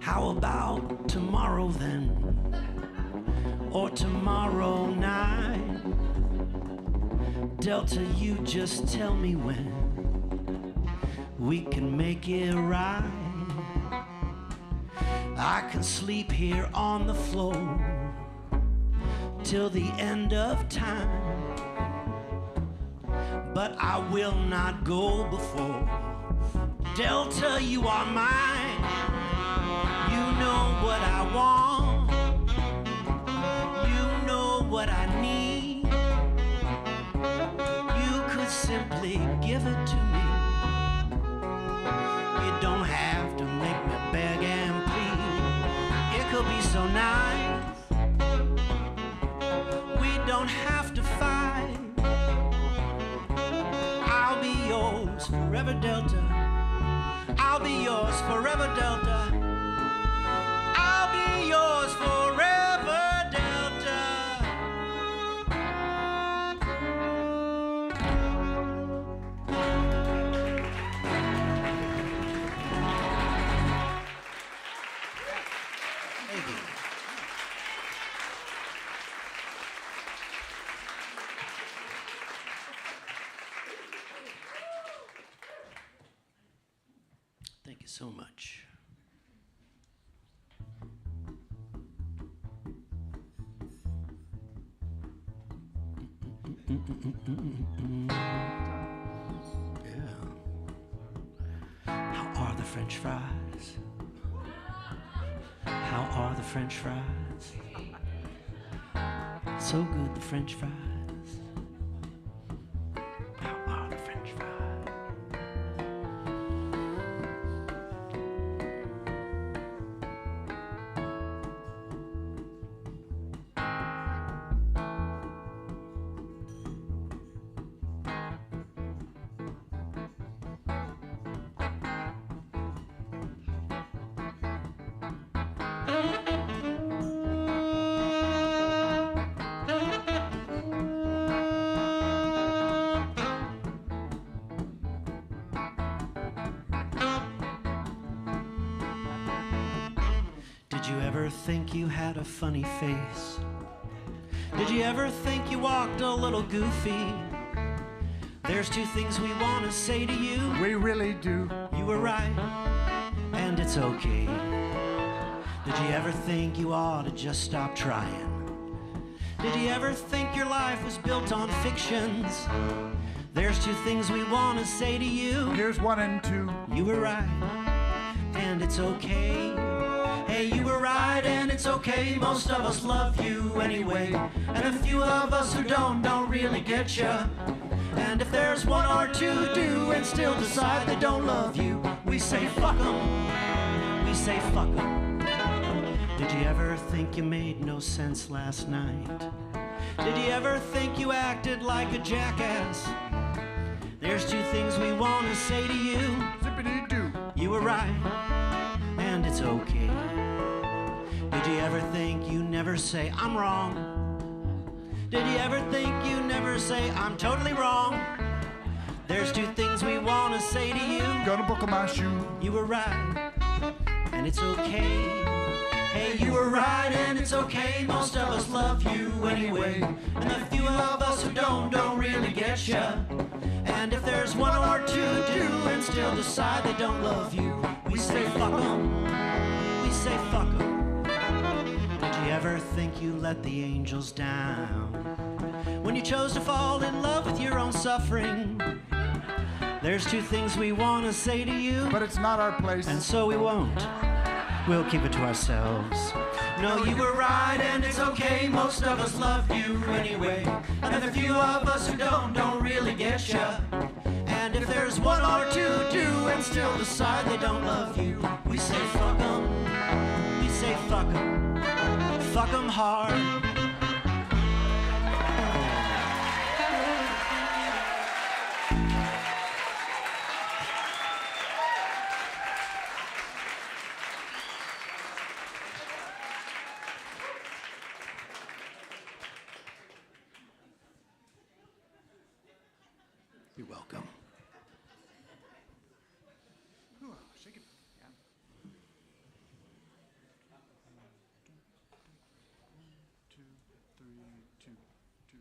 How about tomorrow then? Or tomorrow night? Delta, you just tell me when we can make it right. I can sleep here on the floor till the end of time, but I will not go before. Delta, you are mine. You know what I want. You know what I need. You could simply give it to me. You don't have to make me beg and plead. It could be so nice. We don't have to fight. I'll be yours forever, Delta. I'll be yours forever, Delta. I'll be yours forever, Delta. Thank you. Thank you so much. Yeah. How are the French fries? How are the French fries? So good, the French fries. How are the French fries? Did you ever think you had a funny face? Did you ever think you walked a little goofy? There's two things we want to say to you. We really do. You were right, and it's okay. Did you ever think you ought to just stop trying? Did you ever think your life was built on fictions? There's two things we want to say to you. Here's 1 and 2. You were right, and it's okay. Hey, you were right, and it's okay. Most of us love you anyway, and a few of us who don't really get you. And if there's one or two who do and still decide they don't love you, we say fuck 'em. We say fuck 'em. Did you ever think you made no sense last night? Did you ever think you acted like a jackass? There's two things we want to say to you. Zippity-doo. You were right, and it's okay. Did you ever think you never say I'm wrong? Did you ever think you never say I'm totally wrong? There's two things we want to say to you. Gonna buckle my shoe. You were right, and it's okay. Hey, you were right, and it's okay. Most of us love you anyway, and the few of us who don't really get you. And if there's one or two who do and still decide they don't love you, we say fuck 'em. We say fuck 'em. Did you ever think you let the angels down? when you chose to fall in love with your own suffering. There's two things we want to say to you, But it's not our place. and so we won't. We'll keep it to ourselves. No, you were right, and it's okay. Most of us love you anyway. And the few of us who don't really get ya. And if there's one or two who do and still decide they don't love you, we say fuck 'em. We say fuck 'em. Fuck 'em hard. You're welcome. Shake it. Yeah. Two, three, two, three.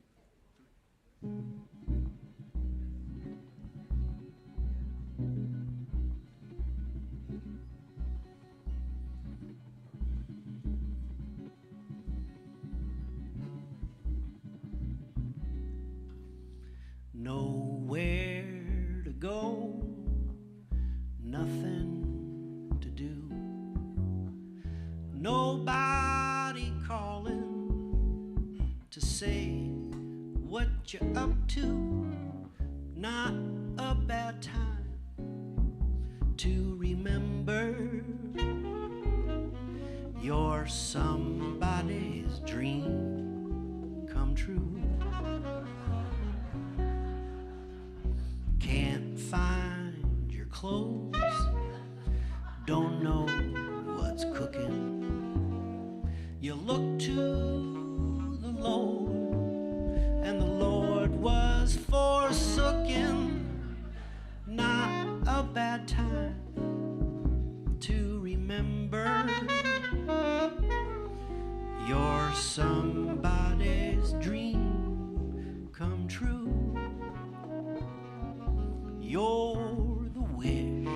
Nowhere to go, nothing to do, nobody calling to say what you're up to. Not a bad time to remember you're somebody's dream come true. Can't find your clothes, don't know what's cooking. You look to the Lord, and the Lord was forsooken. Not a bad time to remember you're somebody's dream come true. You're the wish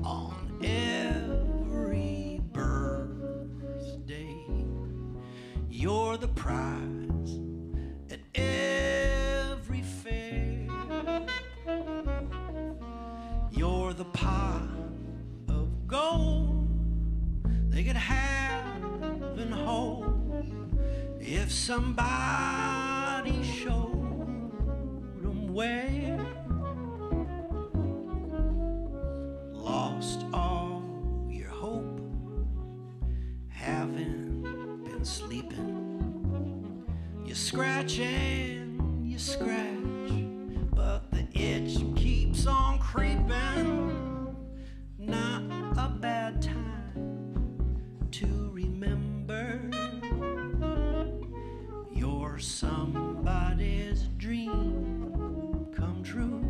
on every birthday. You're the prize at every fair. You're the pot of gold they could have and hold if somebody showed them where. Lost all your hope, haven't been sleeping. You scratch and you scratch, but the itch keeps on creeping. Not a bad time to remember you're somebody's dream come true.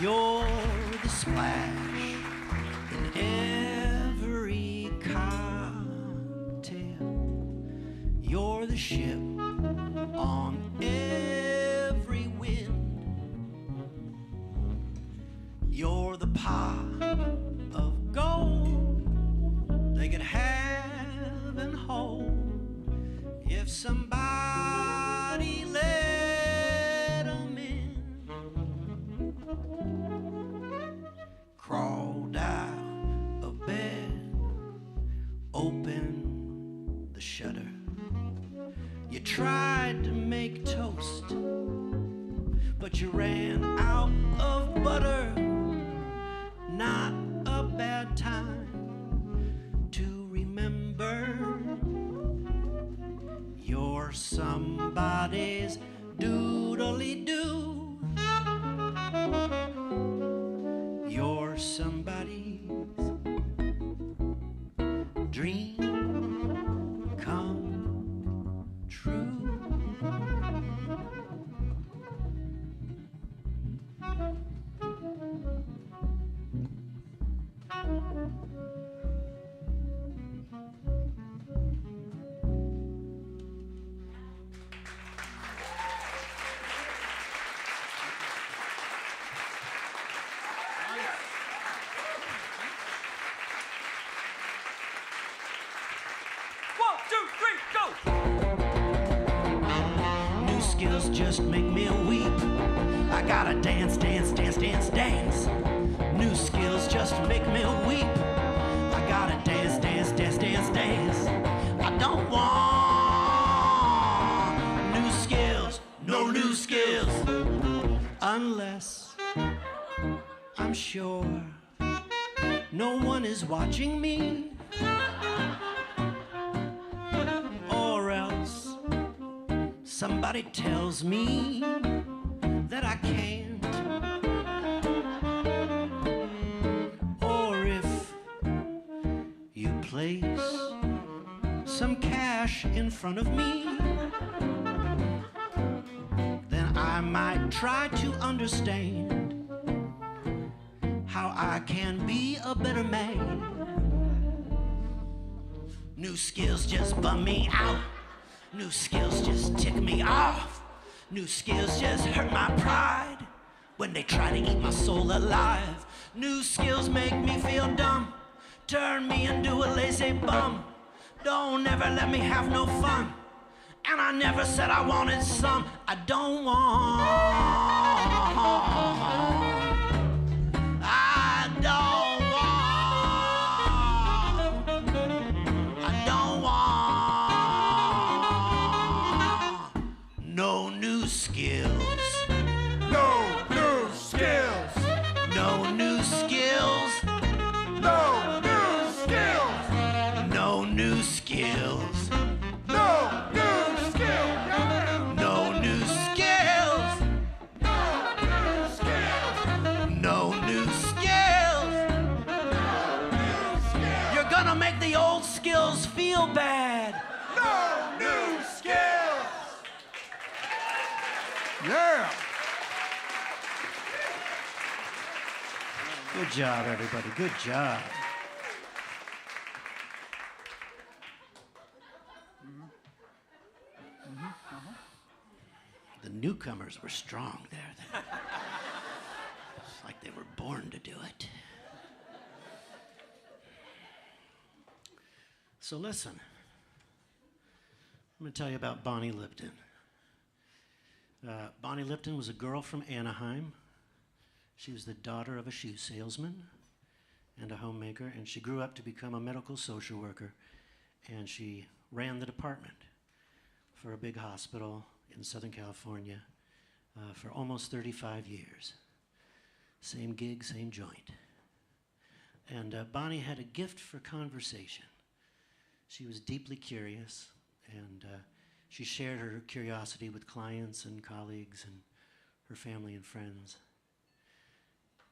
You're the splash in every cocktail. You're the ship on every wind. You're the pot of gold they could have and hold if somebody let them in. Crawled out of bed, opened the shutter, You tried to make toast, but you ran out of butter. Not a bad time to remember you're somebody's doodly-doo. You're somebody's dream come true. One, two, three, go! New skills just make me weep. I gotta dance, dance, dance, dance, dance. New skills just make me weep. I gotta dance, dance, dance, dance, dance. I don't want new skills, no new skills, unless I'm sure no one is watching me. Or else somebody tells me that I can't. Or if you place some cash in front of me, then I might try to understand how I can be a better man. New skills just bum me out. New skills just tick me off. New skills just hurt my pride when they try to eat my soul alive. New skills make me feel dumb, turn me into a lazy bum. Don't ever let me have no fun. And I never said I wanted some. I don't want. I don't want. I don't want no new skills. No new skills. No new skills. No new skills. No new skills. No new skills. No new skills. No new skills. No new skills. You're gonna make the old skills feel bad. No new skills. Yeah. Good job, everybody. Good job. The newcomers were strong there. It's like they were born to do it. So listen, I'm going to tell you about Bonnie Lipton. Bonnie Lipton was a girl from Anaheim. She was the daughter of a shoe salesman and a homemaker, and she grew up to become a medical social worker, and she ran the department for a big hospital in Southern California for almost 35 years. Same gig, same joint. And Bonnie had a gift for conversation. She was deeply curious, and she shared her curiosity with clients and colleagues and her family and friends,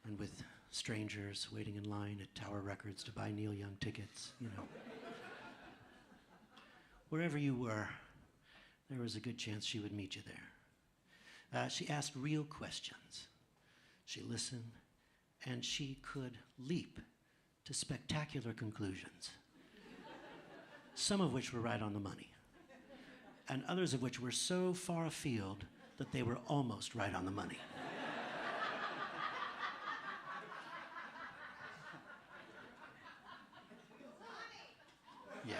and with strangers waiting in line at Tower Records to buy Neil Young tickets, you know. Wherever you were, there was a good chance she would meet you there. She asked real questions. She listened, and she could leap to spectacular conclusions, some of which were right on the money, and others of which were so far afield that they were almost right on the money. Yeah.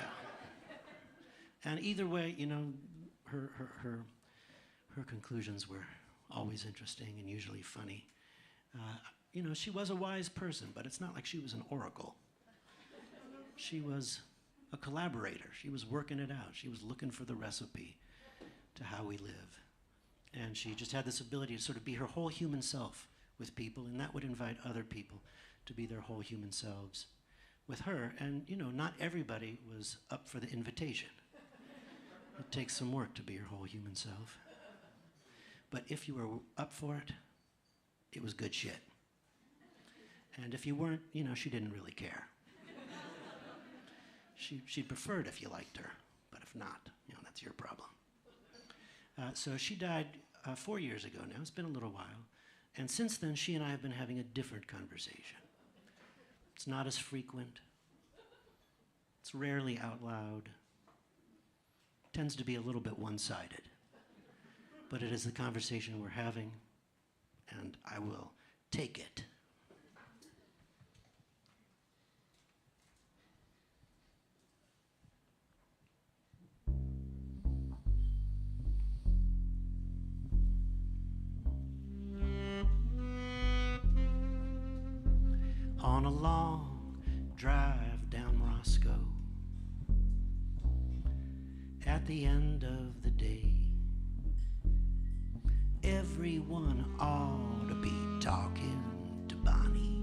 And either way, you know, her conclusions were always interesting and usually funny. You know, she was a wise person, but it's not like she was an oracle. She was a collaborator. She was working it out. She was looking for the recipe to how we live. And she just had this ability to sort of be her whole human self with people, and that would invite other people to be their whole human selves with her. And, you know, not everybody was up for the invitation. It takes some work to be your whole human self. But if you were up for it, it was good shit. And if you weren't, you know, she didn't really care. She'd prefer it if you liked her, but if not, you know, that's your problem. So she died 4 years ago now. It's been a little while. And since then, she and I have been having a different conversation. It's not as frequent. It's rarely out loud. Tends to be a little bit one-sided. But it is the conversation we're having, and I will take it. On a long drive down Roscoe, at the end of the day, everyone ought to be talking to Bonnie,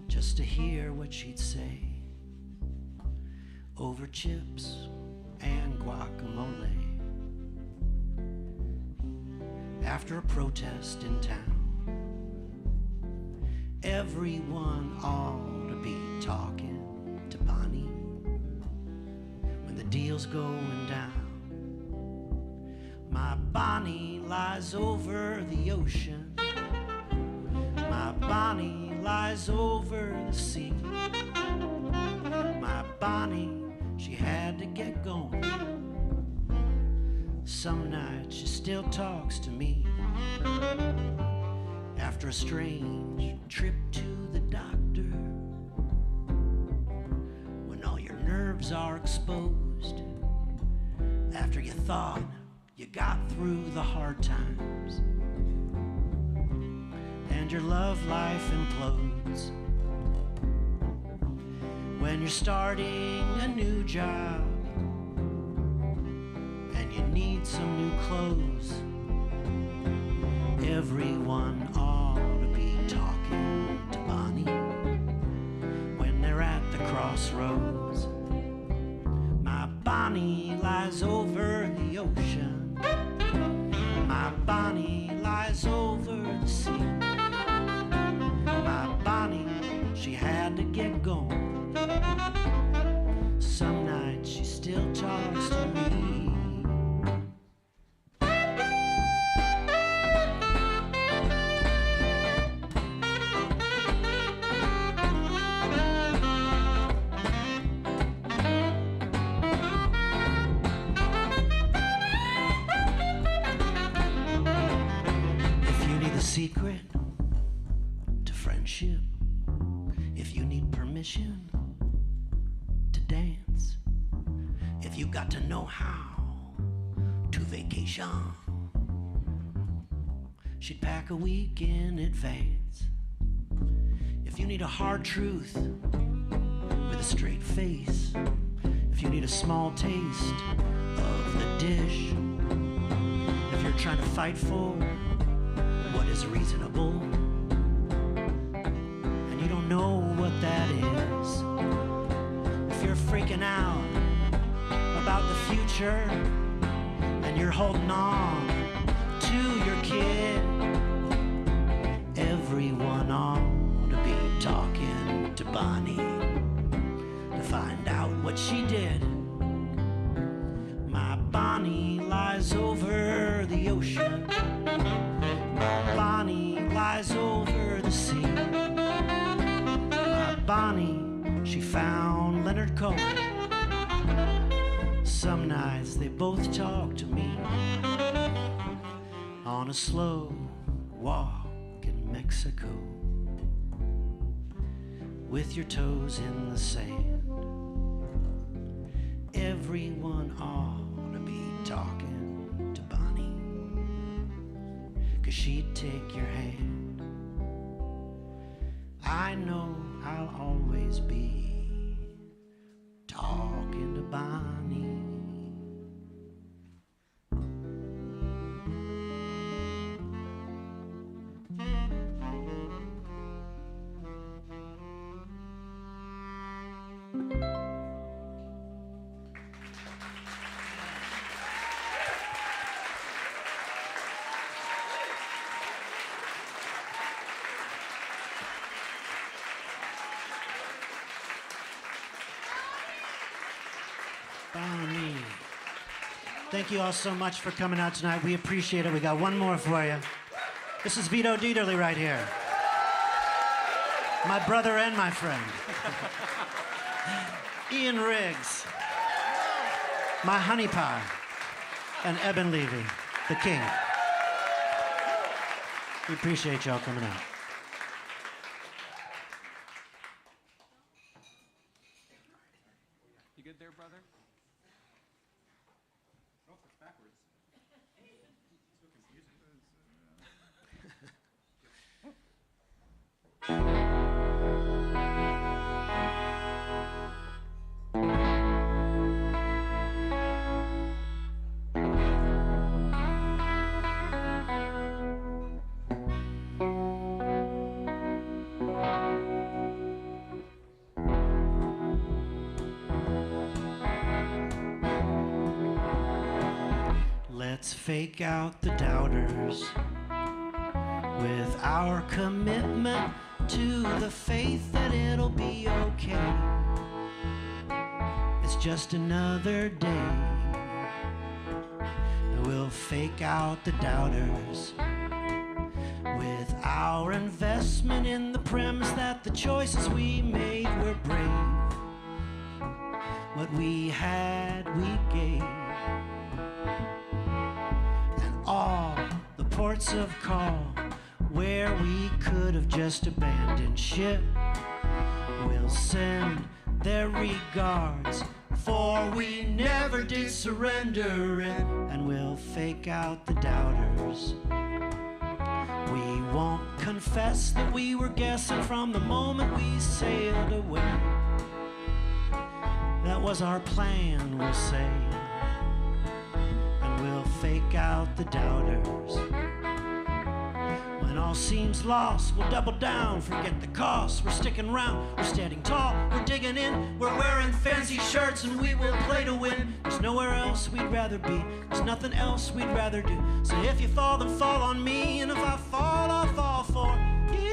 just to hear what she'd say over chips and guacamole. After a protest in town, everyone ought to be talking to Bonnie when the deal's going down. My Bonnie lies over the ocean. My Bonnie lies over the sea. My Bonnie, she had to get going. Some nights she still talks to me. After a strange trip to the doctor, when all your nerves are exposed, after you thought you got through the hard times, and your love life implodes, when you're starting a new job, and you need some new clothes, everyone ought to be talking to Bonnie when they're at the crossroads. My Bonnie lies over the ocean. My Bonnie lies over the sea. My Bonnie, she had to get going. Some nights she still talks to me. Secret to friendship, if you need permission to dance, if you got to know how to vacation, she'd pack a week in advance. If you need a hard truth with a straight face, if you need a small taste of the dish, if you're trying to fight for what is reasonable, and you don't know what that is, if you're freaking out about the future, and you're holding on to your kid, everyone ought to be talking to Bonnie to find out what she did. My Bonnie lies over the ocean. Bonnie lies over the sea. My Bonnie, she found Leonard Cohen. Some nights they both talk to me on a slow walk in Mexico, with your toes in the sand. Everyone ought to be talking to Bonnie, 'cause she'd take your hand. I know I'll always be talking Bonnie. Thank you all so much for coming out tonight. We appreciate it. We got one more for you. This is Vito Dieterle right here. My brother and my friend. Ian Riggs. My honey pie. And Eben Levy, the king. We appreciate y'all coming out. You good there, brother? Oh, it's backwards. So confusing. Let's fake out the doubters with our commitment to the faith that it'll be okay. It's just another day. We'll fake out the doubters with our investment in the premise that the choices we made were brave. What we had, we gave. All the ports of call where we could have just abandoned ship will send their regards, for we never did surrender it. And we'll fake out the doubters. We won't confess that we were guessing from the moment we sailed away. That was our plan, we'll say. We'll fake out the doubters. When all seems lost, we'll double down, forget the cost. We're sticking around, we're standing tall, we're digging in, we're wearing fancy shirts, and we will play to win. There's nowhere else we'd rather be, there's nothing else we'd rather do. So if you fall, then fall on me, and if I fall, I'll fall for you.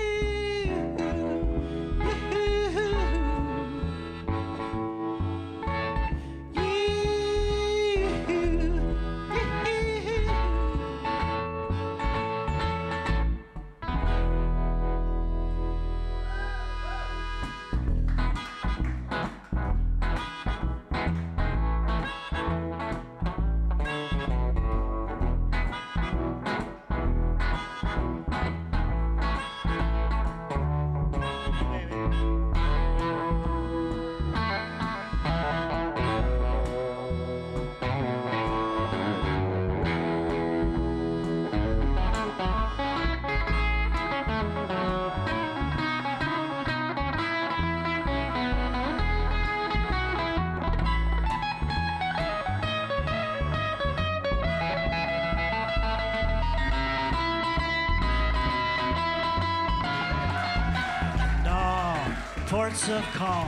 Ports of call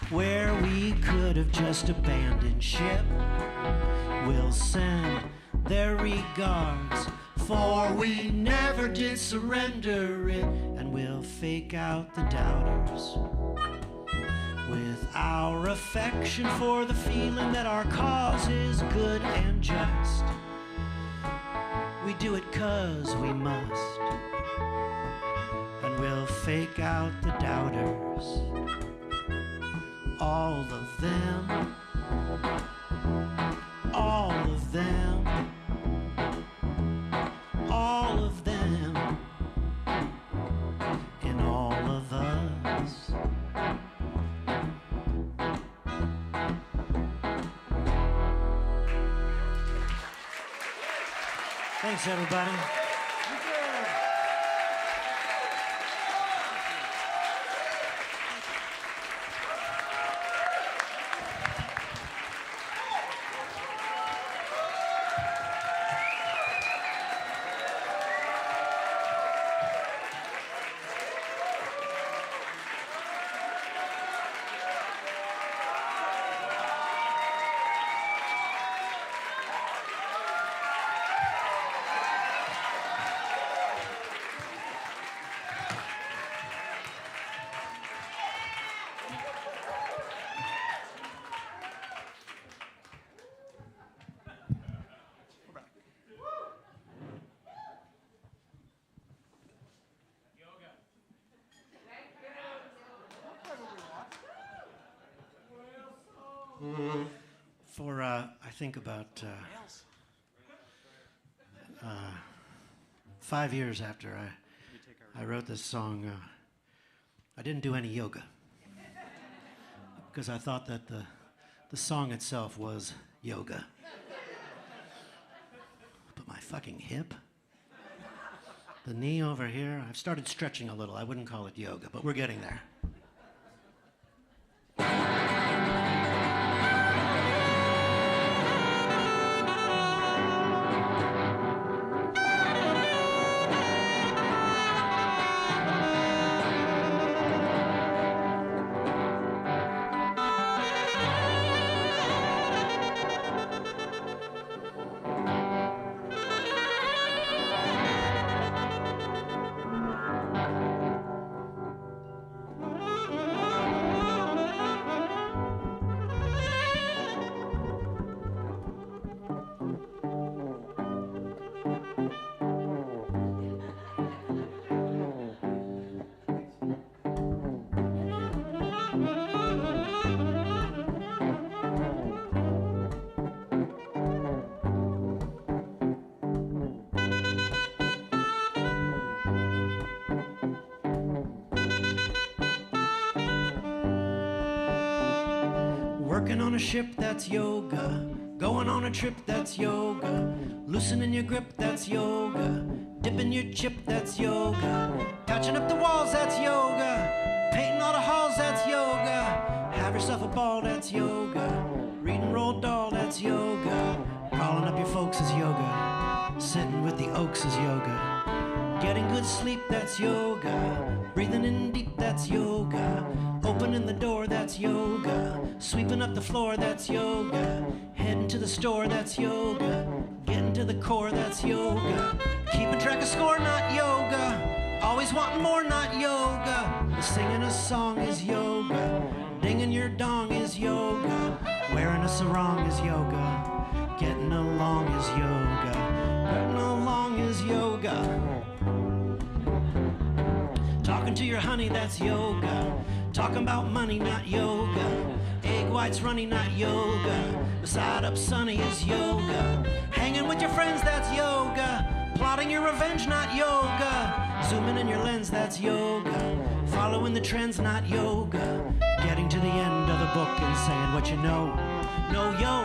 where we could have just abandoned ship will send their regards, for we never did surrender it. And we'll fake out the doubters with our affection for the feeling that our cause is good and just. We do it 'cause we must. And we'll fake out the doubters, all of them, all of them, all of them, in all of us. Thanks, everybody. For, I think about 5 years after I wrote this song, I didn't do any yoga. Because I thought that the song itself was yoga. But my fucking hip, the knee over here, I've started stretching a little. I wouldn't call it yoga, but we're getting there. Working on a ship, that's yoga. Going on a trip, that's yoga. Loosening your grip, that's yoga. Dipping your chip, that's yoga. Patching up the walls, that's yoga. Painting all the halls, that's yoga. Have yourself a ball, that's yoga. Reading Roald Dahl, that's yoga. Calling up your folks is yoga. Sitting with the oaks is yoga. Getting good sleep, that's yoga. Breathing in deep, that's yoga. Opening the door, that's yoga. Sweeping up the floor, that's yoga. Heading to the store, that's yoga. Getting to the core, that's yoga. Keeping track of score, not yoga. Always wanting more, not yoga. Singing a song is yoga. Dinging your dong is yoga. Wearing a sarong is yoga. Getting along is yoga. Getting along is yoga. Talking to your honey, that's yoga. Talking about money, not yoga. Egg whites runny, not yoga. Beside up sunny is yoga. Hanging with your friends, that's yoga. Plotting your revenge, not yoga. Zooming in your lens, that's yoga. Following the trends, not yoga. Getting to the end of the book and saying what you know. No, yo.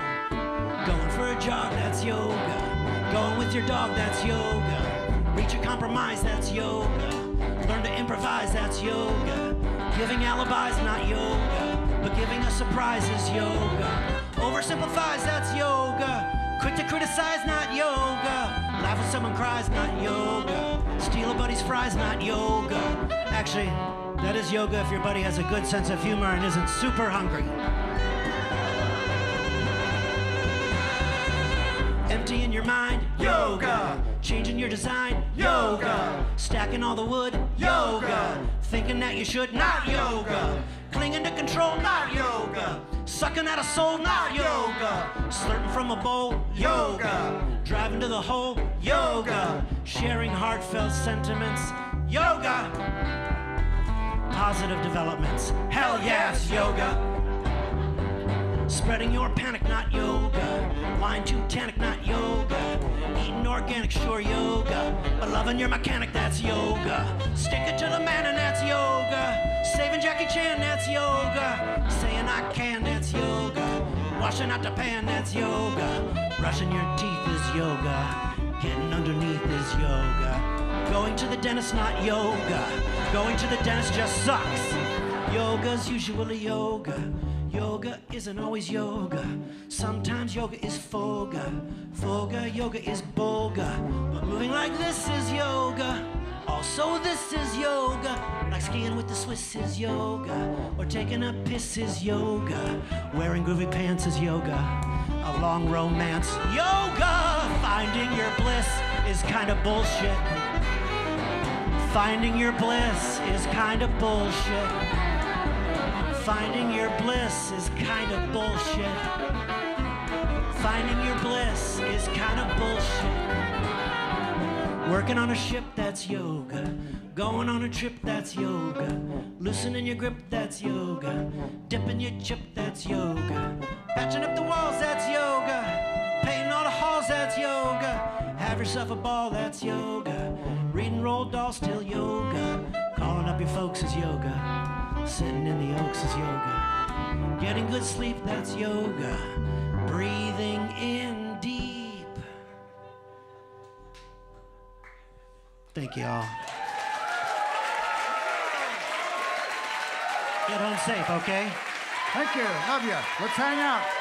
Going for a jog, that's yoga. Going with your dog, that's yoga. Reach a compromise, that's yoga. Learn to improvise, that's yoga. Giving alibis, not yoga. But giving a surprise is yoga. Oversimplifies, that's yoga. Quick to criticize, not yoga. Laugh when someone cries, not yoga. Steal a buddy's fries, not yoga. Actually, that is yoga if your buddy has a good sense of humor and isn't super hungry. Emptying your mind, yoga. Changing your design, yoga. Stacking all the wood, yoga. Thinking that you should, not yoga. Clinging to control, not yoga. Sucking out a soul, not yoga. Slurping from a bowl, yoga. Driving to the hole, yoga. Sharing heartfelt sentiments, yoga. Positive developments, hell yes, yoga. Spreading your panic, not yoga. Lying too tannic, not yoga. Eating organic, sure yoga. But loving your mechanic, that's yoga. Sticking to the man, and that's yoga. Saving Jackie Chan, that's yoga. Saying I can, that's yoga. Washing out the pan, that's yoga. Brushing your teeth is yoga. Getting underneath is yoga. Going to the dentist, not yoga. Going to the dentist just sucks. Yoga's usually yoga. Yoga isn't always yoga. Sometimes yoga is foga. Foga, yoga is boga. But moving like this is yoga. Also this is yoga. Like skiing with the Swiss is yoga. Or taking a piss is yoga. Wearing groovy pants is yoga. A long romance, yoga. Finding your bliss is kind of bullshit. Finding your bliss is kind of bullshit. Finding your bliss is kind of bullshit. Finding your bliss is kind of bullshit. Working on a ship, that's yoga. Going on a trip, that's yoga. Loosening your grip, that's yoga. Dipping your chip, that's yoga. Patching up the walls, that's Have yourself a ball, that's yoga. Reading Roald Dahl, still yoga. Calling up your folks is yoga. Sitting in the oaks is yoga. Getting good sleep, that's yoga. Breathing in deep. Thank you all. Get home safe, okay? Thank you. Love you. Let's hang out.